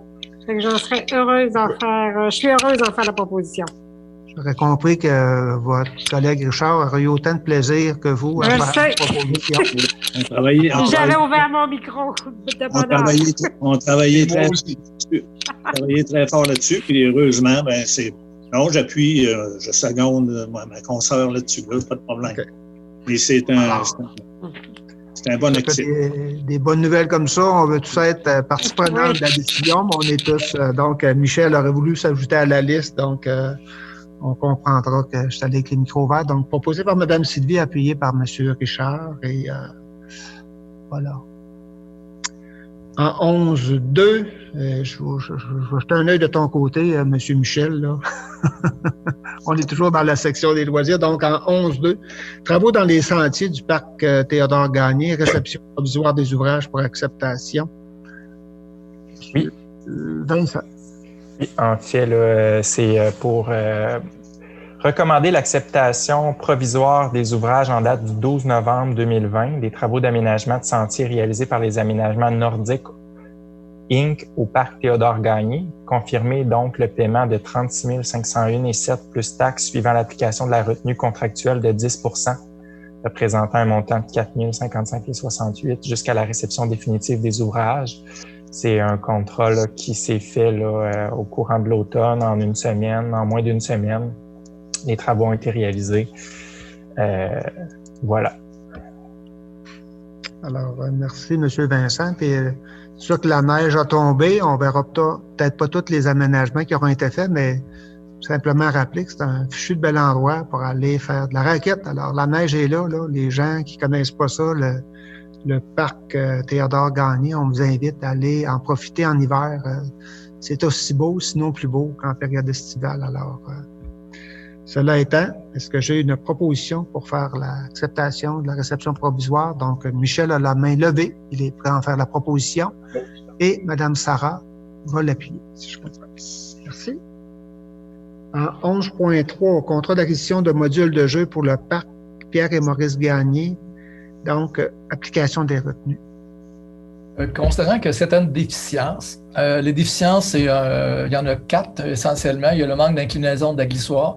Fait que j'en serais heureuse d'en faire. Je suis heureuse d'en faire la proposition. J'aurais compris que votre collègue Richard aurait eu autant de plaisir que vous à faire la proposition. J'avais ouvert mon micro. On travaillait très fort là-dessus, puis heureusement, non, j'appuie, je seconde ma consoeur là-dessus, là, pas de problème. Okay. Mais c'est un bon excès. Des bonnes nouvelles comme ça, on veut tous être partie prenante de la décision, mais on est tous. Donc, Michel aurait voulu s'ajouter à la liste, donc on comprendra que je suis allé avec les micros ouverts. Donc, proposé par Mme Sylvie, appuyé par M. Richard, et voilà. En 11-2, je vais jeter un œil de ton côté, M. Michel, là. On est toujours dans la section des loisirs. Donc, en 11-2, travaux dans les sentiers du parc Théodore Gagné, réception provisoire des ouvrages pour acceptation. Oui. Vincent. Oui, en fait, là, c'est pour recommander l'acceptation provisoire des ouvrages en date du 12 novembre 2020, des travaux d'aménagement de sentiers réalisés par les aménagements nordiques Inc. au parc Théodore Gagné, confirmer donc le paiement de 36 501,07 plus taxes suivant l'application de la retenue contractuelle de 10 %, représentant un montant de 4 055,68 jusqu'à la réception définitive des ouvrages. C'est un contrat là, qui s'est fait là, au courant de l'automne, en moins d'une semaine. Les travaux ont été réalisés. Voilà. Alors, merci, M. Vincent. Puis, c'est sûr que la neige a tombé. On verra peut-être pas tous les aménagements qui auront été faits, mais simplement rappeler que c'est un fichu de bel endroit pour aller faire de la raquette. Alors, la neige est là. Les gens qui connaissent pas ça, le parc Théodore Gagné, on vous invite à aller en profiter en hiver. C'est aussi beau, sinon plus beau qu'en période estivale. Alors, cela étant, est-ce que j'ai une proposition pour faire l'acceptation de la réception provisoire? Donc, Michel a la main levée. Il est prêt à en faire la proposition. Et Mme Sarah va l'appuyer, si je comprends. Merci. En 11.3, contrat d'acquisition de modules de jeu pour le parc Pierre et Maurice Gagné. Donc, application des retenues. Considérant que certaines déficiences, les déficiences, il y en a 4 essentiellement. Il y a le manque d'inclinaison de la glissoire,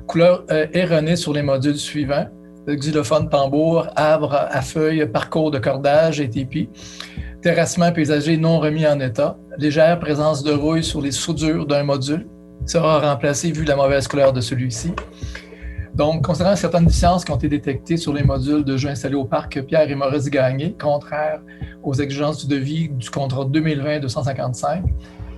couleur erronée sur les modules suivants, xylophone, tambour, arbre à feuilles, parcours de cordage et tipi, terrassement paysager non remis en état, légère présence de rouille sur les soudures d'un module, sera remplacé vu la mauvaise couleur de celui-ci. Donc, considérant certaines déficiences qui ont été détectées sur les modules de jeu installés au parc Pierre et Maurice Gagné, contraires aux exigences du devis du contrat 2020-255,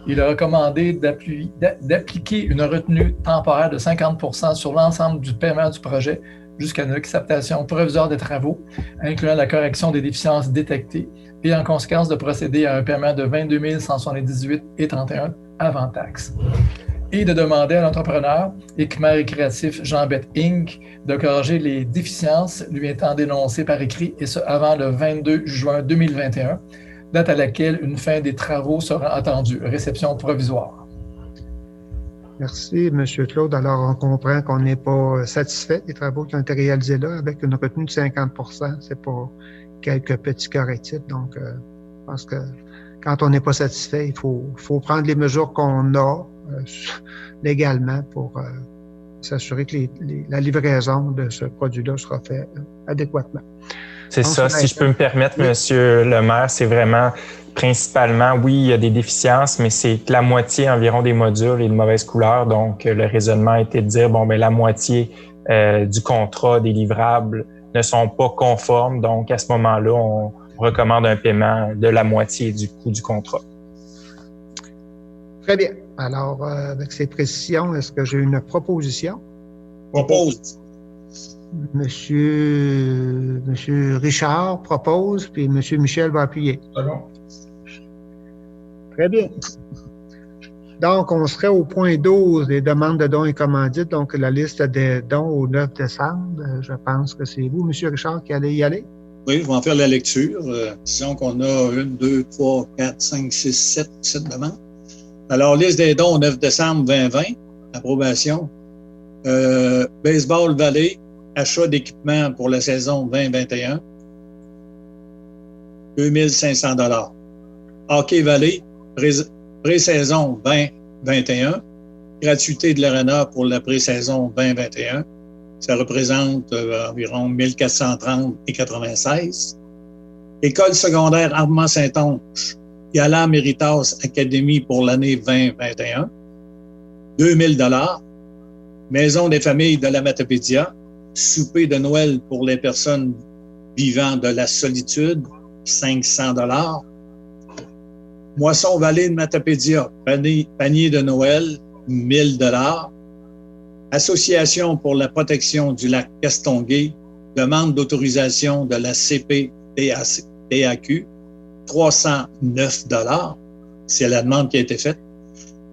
il est recommandé d'appliquer une retenue temporaire de 50 % sur l'ensemble du paiement du projet jusqu'à une acceptation provisoire des travaux, incluant la correction des déficiences détectées et en conséquence de procéder à un paiement de 22 178,31 $ avant taxe. Et de demander à l'entrepreneur, Équipement récréatif Jean-Beth Inc., de corriger les déficiences lui étant dénoncées par écrit, et ce avant le 22 juin 2021, date à laquelle une fin des travaux sera attendue. Réception provisoire. Merci, M. Claude. Alors, on comprend qu'on n'est pas satisfait des travaux qui ont été réalisés là avec une retenue de 50 %. C'est pas quelques petits correctifs. Donc, je pense que quand on n'est pas satisfait, il faut prendre les mesures qu'on a légalement pour s'assurer que la livraison de ce produit-là sera faite adéquatement. C'est ça. Si je peux me permettre, oui. Monsieur le maire, c'est vraiment principalement, oui, il y a des déficiences, mais c'est que la moitié environ des modules est de mauvaise couleur. Donc, le raisonnement était de dire, bon, ben la moitié du contrat des livrables ne sont pas conformes. Donc, à ce moment-là, on recommande un paiement de la moitié du coût du contrat. Très bien. Alors, avec ces précisions, est-ce que j'ai une proposition? Propose. Monsieur Richard propose, puis Monsieur Michel va appuyer. Très bien. Donc, on serait au point 12, les demandes de dons et commandites, donc la liste des dons au 9 décembre. Je pense que c'est vous, Monsieur Richard, qui allez y aller. Oui, je vais en faire la lecture. Disons qu'on a 1, 2, 3, 4, 5, 6, 7 demandes. Alors, liste des dons au 9 décembre 2020, approbation. Baseball Valley, achat d'équipement pour la saison 2021, 2 500 $. Hockey Valley, pré-saison 2021, gratuité de l'Arena pour la pré-saison 2021. Ça représente environ 1430,96 $. École secondaire Armand Saint-Onge, Gala Méritas Académie pour l'année 2021, 2 000 $. Maison des familles de la Matapédia, souper de Noël pour les personnes vivant de la solitude, 500 $. Moisson Vallée de Matapédia, panier de Noël, 1 000 $. Association pour la protection du lac Castonguay, demande d'autorisation de la CPTAQ, 309 $. C'est la demande qui a été faite.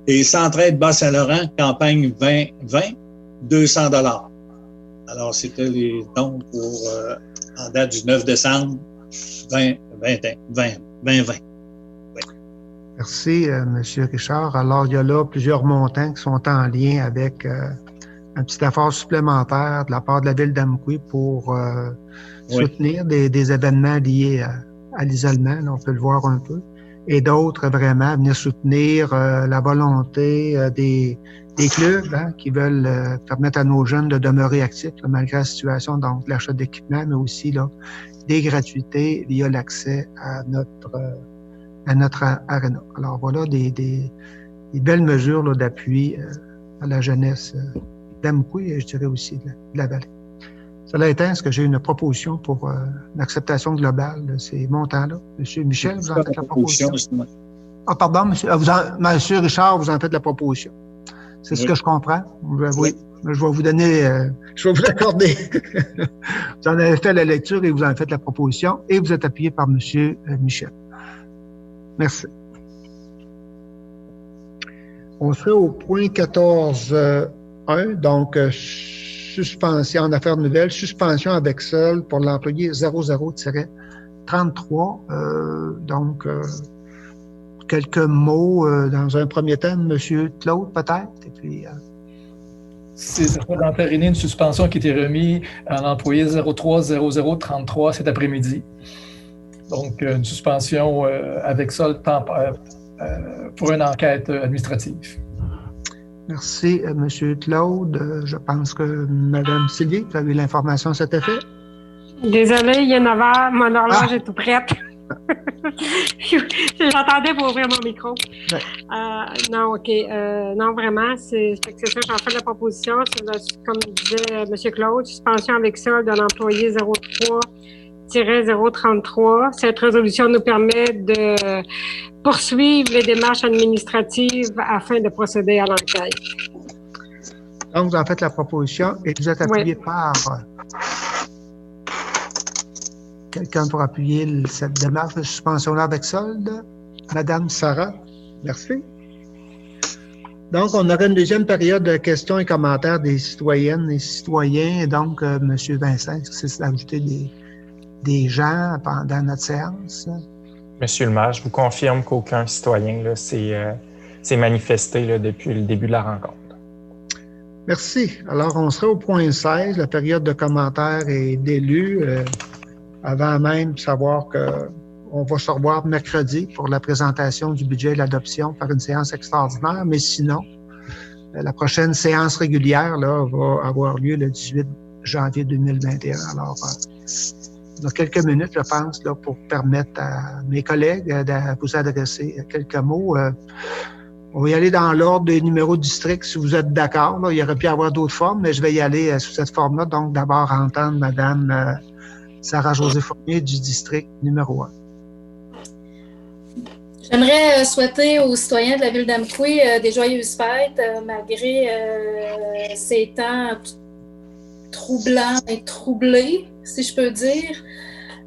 Et Centraide Bas-Saint-Laurent, campagne 2020, 200 $. Alors, c'était les dons pour en date du 9 décembre 2020. Merci, M. Richard. Alors, il y a là plusieurs montants qui sont en lien avec un petit effort supplémentaire de la part de la Ville d'Amqui pour soutenir des événements liés à l'isolement. Là, on peut le voir un peu. Et d'autres, vraiment, venir soutenir la volonté des clubs qui veulent permettre à nos jeunes de demeurer actifs là, malgré la situation, donc l'achat d'équipements, mais aussi là, des gratuités via l'accès à notre aréna. Alors voilà des belles mesures là, d'appui à la jeunesse d'Amqui et je dirais aussi de la vallée. Cela étant, est-ce que j'ai une proposition pour l'acceptation globale de ces montants-là? Monsieur Michel, vous en faites la proposition? Ah, pardon, monsieur Richard, vous en faites la proposition. C'est ce que je comprends. Oui. Je vais vous donner, je vais vous l'accorder. Vous en avez fait la lecture et vous en faites la proposition et vous êtes appuyé par monsieur Michel. Merci. On serait au point 14.1, donc suspension en affaires nouvelles, suspension avec solde pour l'employé 00-33. Donc, quelques mots dans un premier temps, M. Claude, peut-être, et puis... C'est d'entériner une suspension qui était remise à l'employé 03-00-33 cet après-midi. Donc, une suspension avec solde pour une enquête administrative. Merci, M. Claude. Je pense que Mme Sylvie, vous avez l'information à cet effet? Désolée, il est 9 h, mon horloge est tout prête. J'attendais pour ouvrir mon micro. Ouais. Non, OK. Non, vraiment, c'est ça. J'en fais la proposition. Comme disait M. Claude, suspension avec solde de l'employé 03-033. Cette résolution nous permet de poursuivre les démarches administratives afin de procéder à l'enquête. Donc, vous en faites la proposition et vous êtes appuyé par quelqu'un pour appuyer cette démarche de suspension-là avec solde. Madame Sarah, merci. Donc, on aurait une deuxième période de questions et commentaires des citoyennes et citoyens. Et donc, M. Vincent, est-ce que c'est d'ajouter des gens pendant notre séance? Monsieur le maire, je vous confirme qu'aucun citoyen là, s'est manifesté là, depuis le début de la rencontre. Merci. Alors, on serait au point 16, la période de commentaires et d'élus, avant même de savoir qu'on va se revoir mercredi pour la présentation du budget et l'adoption par une séance extraordinaire. Mais sinon, la prochaine séance régulière là, va avoir lieu le 18 janvier 2021. Alors, on a quelques minutes, je pense, là, pour permettre à mes collègues de vous adresser quelques mots. On va y aller dans l'ordre des numéros de district, si vous êtes d'accord. Il y aurait pu y avoir d'autres formes, mais je vais y aller sous cette forme-là. Donc, d'abord, entendre Mme Sarah-Josée Fournier du district numéro 1. J'aimerais souhaiter aux citoyens de la ville d'Amqui des joyeuses fêtes, malgré ces temps troublants et troublés, si je peux dire.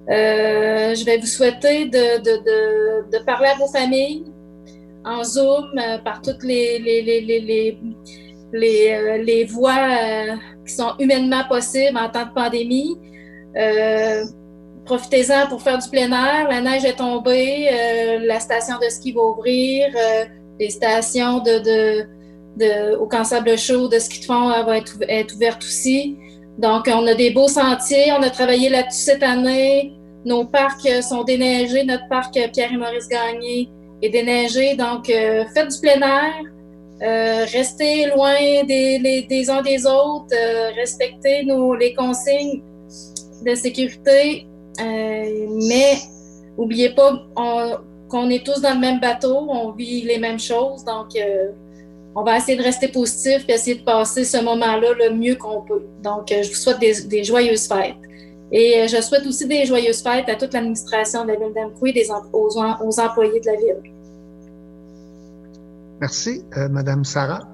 Je vais vous souhaiter de parler à vos familles en Zoom, par toutes les voies qui sont humainement possibles en temps de pandémie. Profitez-en pour faire du plein air. La neige est tombée, la station de ski va ouvrir, les stations au Camp Sable Chaud de ski de fond va être ouvertes aussi. Donc, on a des beaux sentiers. On a travaillé là-dessus cette année. Nos parcs sont déneigés. Notre parc Pierre et Maurice Gagné est déneigé. Donc, faites du plein air. Restez loin des uns des autres. Respectez les consignes de sécurité. Mais n'oubliez pas qu'on est tous dans le même bateau. On vit les mêmes choses. Donc, on va essayer de rester positif et essayer de passer ce moment-là le mieux qu'on peut. Donc, je vous souhaite des joyeuses fêtes. Et je souhaite aussi des joyeuses fêtes à toute l'administration de la ville d'Amqui et aux employés de la ville. Merci, Mme Sarah.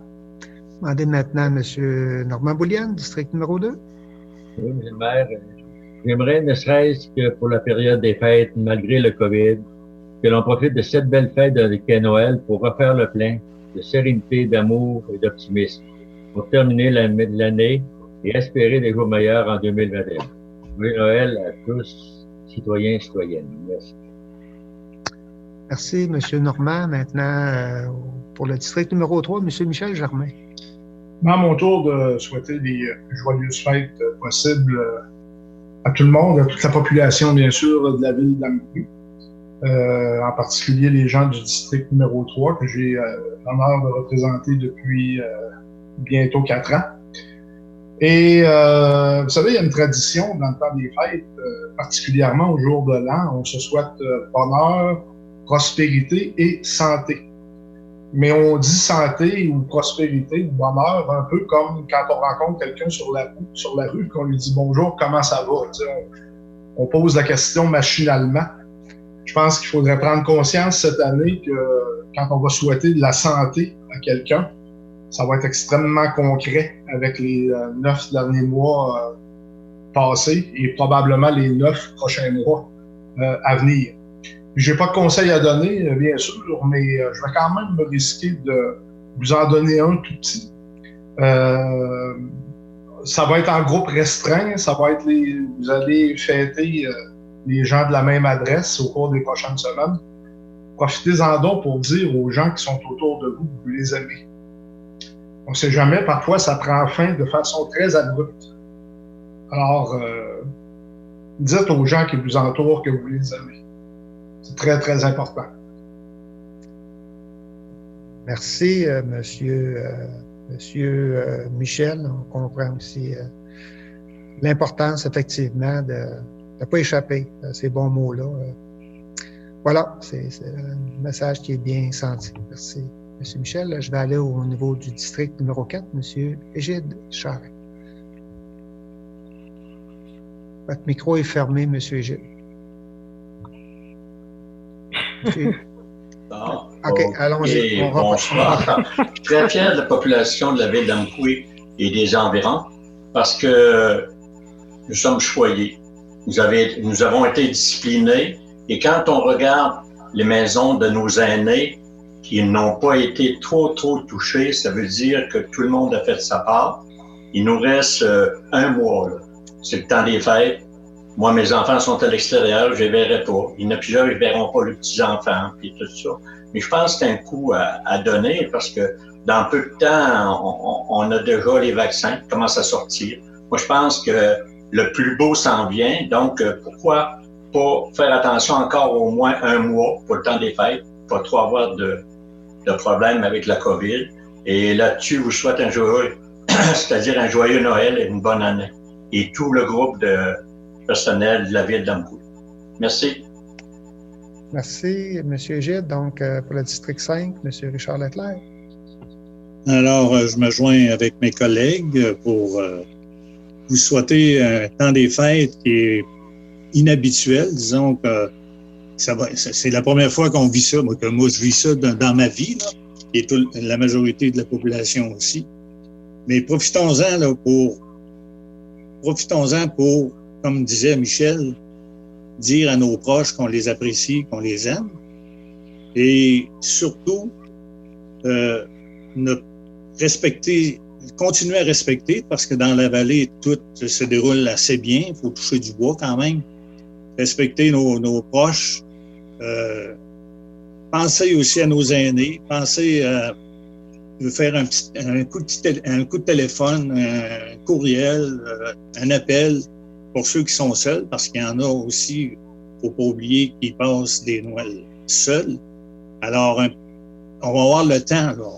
Demandez maintenant à M. Normand Bouliane, district numéro 2. Oui, M. le maire, j'aimerais, ne serait-ce que pour la période des fêtes, malgré le COVID, que l'on profite de cette belle fête qu'est Noël pour refaire le plein de sérénité, d'amour et d'optimisme pour terminer l'année et espérer des jours meilleurs en 2021. Joyeux Noël à tous, citoyens et citoyennes. Merci. Merci, M. Normand. Maintenant, pour le district numéro 3, M. Michel Germain. À mon tour de souhaiter des joyeuses fêtes possibles à tout le monde, à toute la population, bien sûr, de la ville d'Amqui. En particulier les gens du district numéro 3 que j'ai l'honneur de représenter depuis bientôt 4 ans. Et vous savez, il y a une tradition dans le temps des fêtes, particulièrement au jour de l'an, on se souhaite bonheur, prospérité et santé. Mais on dit santé ou prospérité ou bonheur un peu comme quand on rencontre quelqu'un sur la rue, qu'on lui dit bonjour, comment ça va? On pose la question machinalement. Je pense qu'il faudrait prendre conscience cette année que quand on va souhaiter de la santé à quelqu'un, ça va être extrêmement concret avec les 9 derniers mois passés et probablement les 9 prochains mois à venir. Je n'ai pas de conseils à donner, bien sûr, mais je vais quand même me risquer de vous en donner un tout petit. Ça va être en groupe restreint, ça va être vous allez fêter les gens de la même adresse au cours des prochaines semaines. Profitez-en donc pour dire aux gens qui sont autour de vous que vous les aimez. On ne sait jamais, parfois ça prend fin de façon très abrupte. Alors, dites aux gens qui vous entourent que vous les aimez. C'est très, très important. Merci, Monsieur Michel. On comprend aussi l'importance, effectivement, de ne pas échapper à ces bons mots-là. Voilà, c'est un message qui est bien senti. Merci, M. Michel. Je vais aller au niveau du district numéro 4, M. Égide Charret. Votre micro est fermé, M. Égide. OK, allons-y. Bonsoir. Je suis très fier de la population de la ville d'Amqui et des environs parce que nous sommes choyés. Nous avons été disciplinés et quand on regarde les maisons de nos aînés qui n'ont pas été trop touchées, ça veut dire que tout le monde a fait sa part. Il nous reste un mois. C'est le temps des fêtes. Moi, mes enfants sont à l'extérieur, je les verrai pas. Il y en a plusieurs, ils ne verront pas les petits-enfants et tout ça. Mais je pense que c'est un coup à donner parce que dans peu de temps, on a déjà les vaccins qui commencent à sortir. Moi, je pense que le plus beau s'en vient. Donc, pourquoi pas faire attention encore au moins un mois pour le temps des fêtes, pas trop avoir de problèmes avec la COVID. Et là-dessus, je vous souhaite un joyeux Noël et une bonne année. Et tout le groupe de personnel de la ville d'Amqui. Merci. Merci, M. Gide. Donc, pour le district 5, M. Richard Leclerc. Alors, je me joins avec mes collègues pour vous souhaiter un temps des fêtes qui est inhabituel. Disons que c'est la première fois qu'on vit ça. Moi, je vis ça dans ma vie, là, et la majorité de la population aussi. Mais profitons-en pour, comme disait Michel, dire à nos proches qu'on les apprécie, qu'on les aime. Et surtout, continuer à respecter, parce que dans la vallée, tout se déroule assez bien. Il faut toucher du bois quand même. Respecter nos proches. Pensez aussi à nos aînés. Pensez à faire un coup de téléphone, un courriel, un appel pour ceux qui sont seuls, parce qu'il y en a aussi, il ne faut pas oublier, qui passent des Noëls seuls. Alors, on va avoir le temps, là.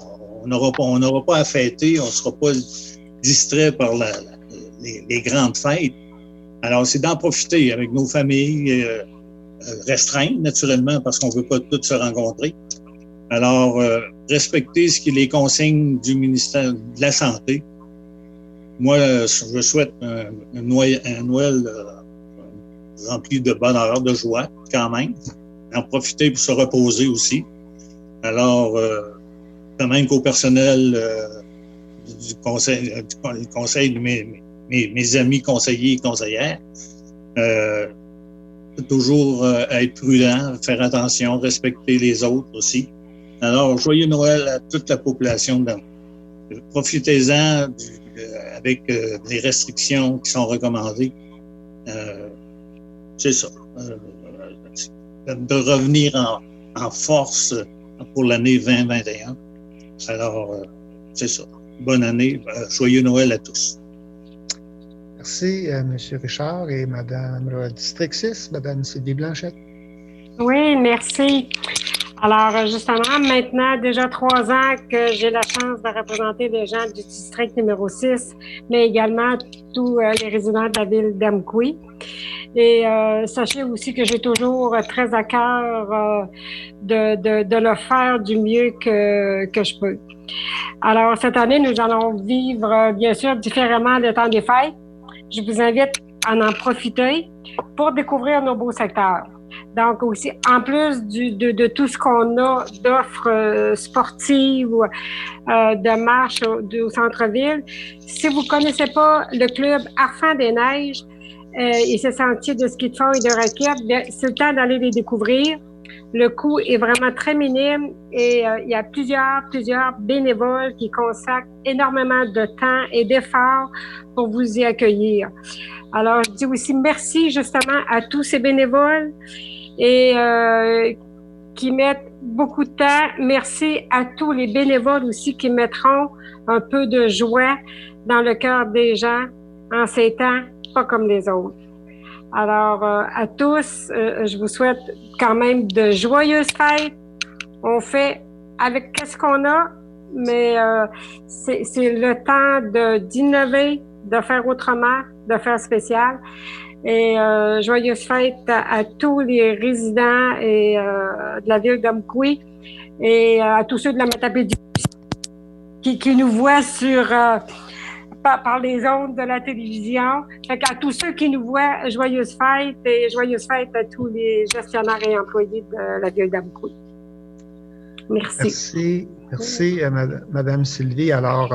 On n'aura pas à fêter, on ne sera pas distrait par les grandes fêtes. Alors, c'est d'en profiter avec nos familles restreintes, naturellement, parce qu'on ne veut pas toutes se rencontrer. Alors, respecter les consignes du ministère de la Santé. Moi, je souhaite un Noël rempli de bonheur, de joie, quand même. En profiter pour se reposer aussi. Alors, quand même qu'au personnel du conseil de mes amis conseillers et conseillères, toujours être prudent, faire attention, respecter les autres aussi. Alors, joyeux Noël à toute la population. Profitez-en avec les restrictions qui sont recommandées. C'est ça. De revenir en force pour l'année 2021. Alors, c'est ça. Bonne année. Joyeux Noël à tous. Merci, M. Richard et Mme le district 6, Mme Sylvie Blanchette. Oui, merci. Alors, justement, maintenant, déjà 3 ans que j'ai la chance de représenter les gens du district numéro 6, mais également tous les résidents de la ville d'Amqui. Et sachez aussi que j'ai toujours très à cœur de le faire du mieux que je peux. Alors, cette année, nous allons vivre, bien sûr, différemment le temps des fêtes. Je vous invite à en profiter pour découvrir nos beaux secteurs. Donc aussi, en plus de tout ce qu'on a d'offres sportives ou de marche au centre-ville, si vous ne connaissez pas le club Arfans des Neiges et ses sentiers de ski de fond et de raquettes, c'est le temps d'aller les découvrir. Le coût est vraiment très minime et il y a plusieurs bénévoles qui consacrent énormément de temps et d'efforts pour vous y accueillir. Alors, je dis aussi merci justement à tous ces bénévoles et qui mettent beaucoup de temps. Merci à tous les bénévoles aussi qui mettront un peu de joie dans le cœur des gens en ces temps pas comme les autres. Alors, à tous, je vous souhaite quand même de joyeuses fêtes. On fait avec qu'est-ce qu'on a, mais c'est le temps d'innover, de faire autrement, de faire spécial. Et joyeuses fêtes à tous les résidents et de la ville d'Amqui et à tous ceux de la Matapédie qui nous voient par les ondes de la télévision. Fait qu'à tous ceux qui nous voient, joyeuses fêtes et joyeuses fêtes à tous les gestionnaires et employés de la ville d'Amqui. Merci. Merci, Madame Sylvie. Alors,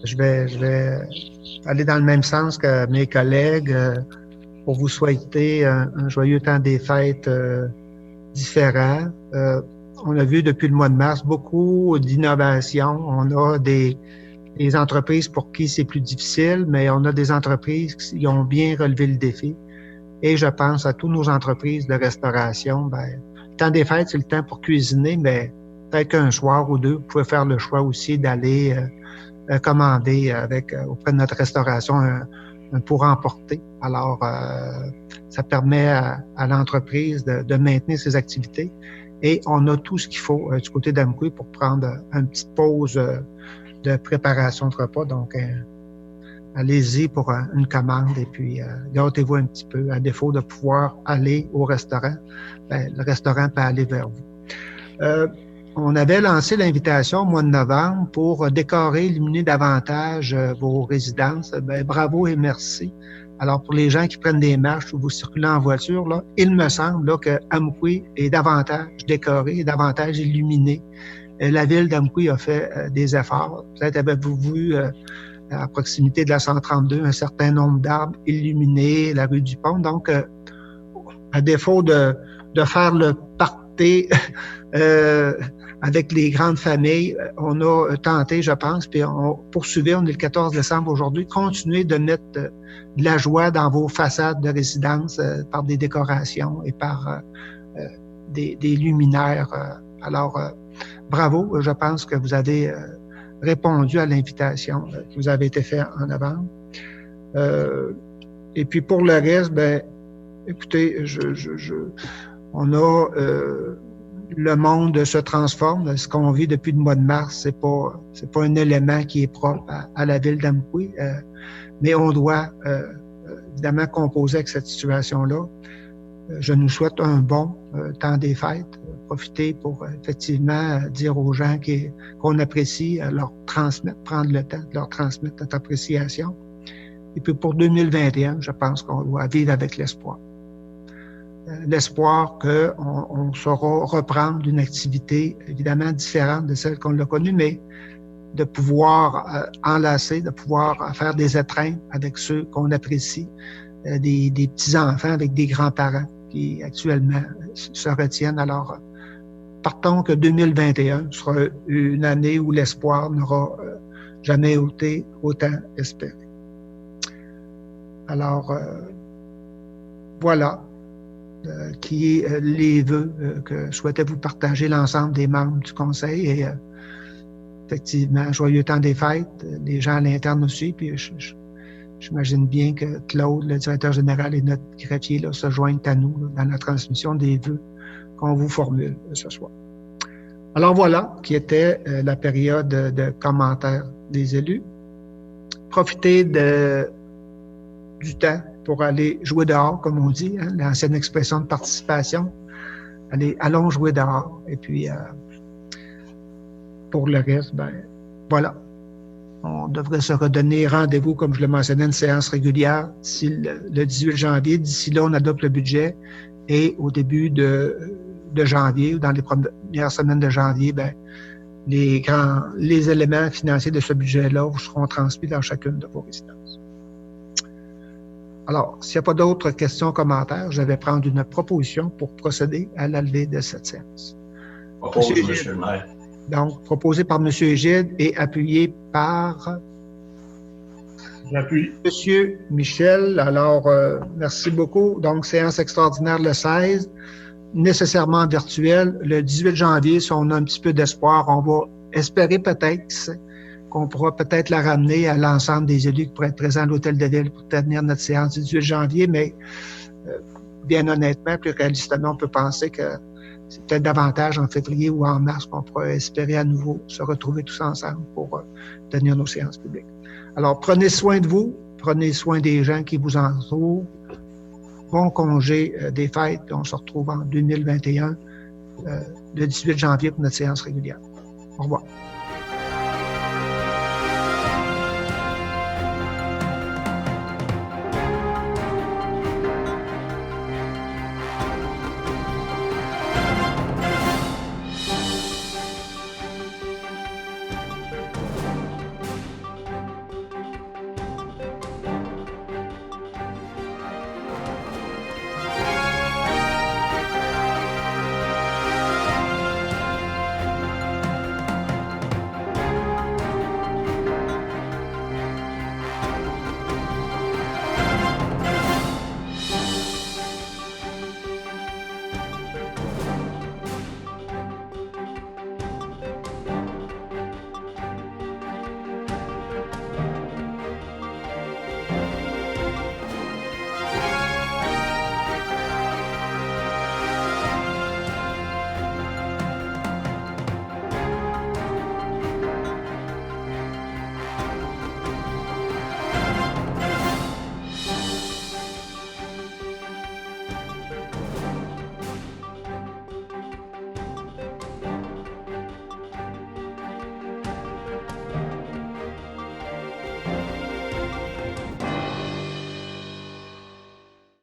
je vais aller dans le même sens que mes collègues pour vous souhaiter un joyeux temps des fêtes différent. On a vu depuis le mois de mars beaucoup d'innovations. On a des entreprises pour qui c'est plus difficile, mais on a des entreprises qui ont bien relevé le défi. Et je pense à toutes nos entreprises de restauration. Le temps des fêtes, c'est le temps pour cuisiner, mais peut-être qu'un soir ou deux, vous pouvez faire le choix aussi d'aller commander auprès de notre restauration un pour emporter. Alors, ça permet à l'entreprise de maintenir ses activités et on a tout ce qu'il faut du côté d'Amqui pour prendre une petite pause de préparation de repas. Donc, allez-y pour une commande et puis gâtez-vous un petit peu. À défaut de pouvoir aller au restaurant, le restaurant peut aller vers vous. On avait lancé l'invitation au mois de novembre pour décorer, illuminer davantage vos résidences. Bravo et merci. Alors, pour les gens qui prennent des marches ou vous circulez en voiture, là, il me semble là, que Amqui est davantage décoré, davantage illuminé. La ville d'Amqui a fait des efforts. Peut-être avez-vous vu à proximité de la 132 un certain nombre d'arbres illuminés, la rue du Pont. Donc, à défaut de faire le party avec les grandes familles, on a tenté, je pense, puis on poursuivait, on est le 14 décembre aujourd'hui, continuer de mettre de la joie dans vos façades de résidence par des décorations et par des luminaires. Alors, bravo, je pense que vous avez répondu à l'invitation qui vous avait été faite en novembre. Et puis pour le reste, écoutez, on a le monde se transforme. Ce qu'on vit depuis le mois de mars, c'est pas un élément qui est propre à la ville d'Amqui, mais on doit évidemment composer avec cette situation-là. Je nous souhaite un bon temps des fêtes. Profiter pour effectivement dire aux gens qu'on apprécie, leur transmettre, prendre le temps de leur transmettre notre appréciation. Et puis pour 2021, je pense qu'on doit vivre avec l'espoir. L'espoir qu'on saura reprendre une activité évidemment différente de celle qu'on a connue, mais de pouvoir enlacer, de pouvoir faire des étreintes avec ceux qu'on apprécie, des petits-enfants avec des grands-parents qui actuellement se retiennent. Alors, partons que 2021 sera une année où l'espoir n'aura jamais été autant espéré. Alors, voilà qui est les vœux que souhaitait vous partager l'ensemble des membres du Conseil. Et effectivement, joyeux temps des fêtes, les gens à l'interne aussi. Puis j'imagine bien que Claude, le directeur général, et notre greffier là, se joignent à nous là, dans la transmission des vœux qu'on vous formule ce soir. Alors voilà qui était la période de commentaires des élus. Profitez du temps pour aller jouer dehors, comme on dit, hein, l'ancienne expression de participation. Allons jouer dehors. Et puis, pour le reste, voilà. On devrait se redonner rendez-vous, comme je le mentionnais, une séance régulière d'ici le 18 janvier. D'ici là, on adopte le budget et au début de janvier ou dans les premières semaines de janvier, les éléments financiers de ce budget-là vous seront transmis dans chacune de vos résidences. Alors, s'il n'y a pas d'autres questions ou commentaires, je vais prendre une proposition pour procéder à la levée de cette séance. Proposé, M. le maire. Donc, proposé par M. Égide et appuyé par... J'appuie. M. Michel. Alors, merci beaucoup. Donc, séance extraordinaire le 16, nécessairement virtuelle. Le 18 janvier, si on a un petit peu d'espoir, on va espérer peut-être qu'on pourra peut-être la ramener à l'ensemble des élus qui pourraient être présents à l'Hôtel de Ville pour tenir notre séance du 18 janvier, mais bien honnêtement, plus réalistement, on peut penser que c'est peut-être davantage en février ou en mars qu'on pourra espérer à nouveau se retrouver tous ensemble pour tenir nos séances publiques. Alors, prenez soin de vous, prenez soin des gens qui vous entourent. Bon congé des fêtes, on se retrouve en 2021, le 18 janvier pour notre séance régulière. Au revoir.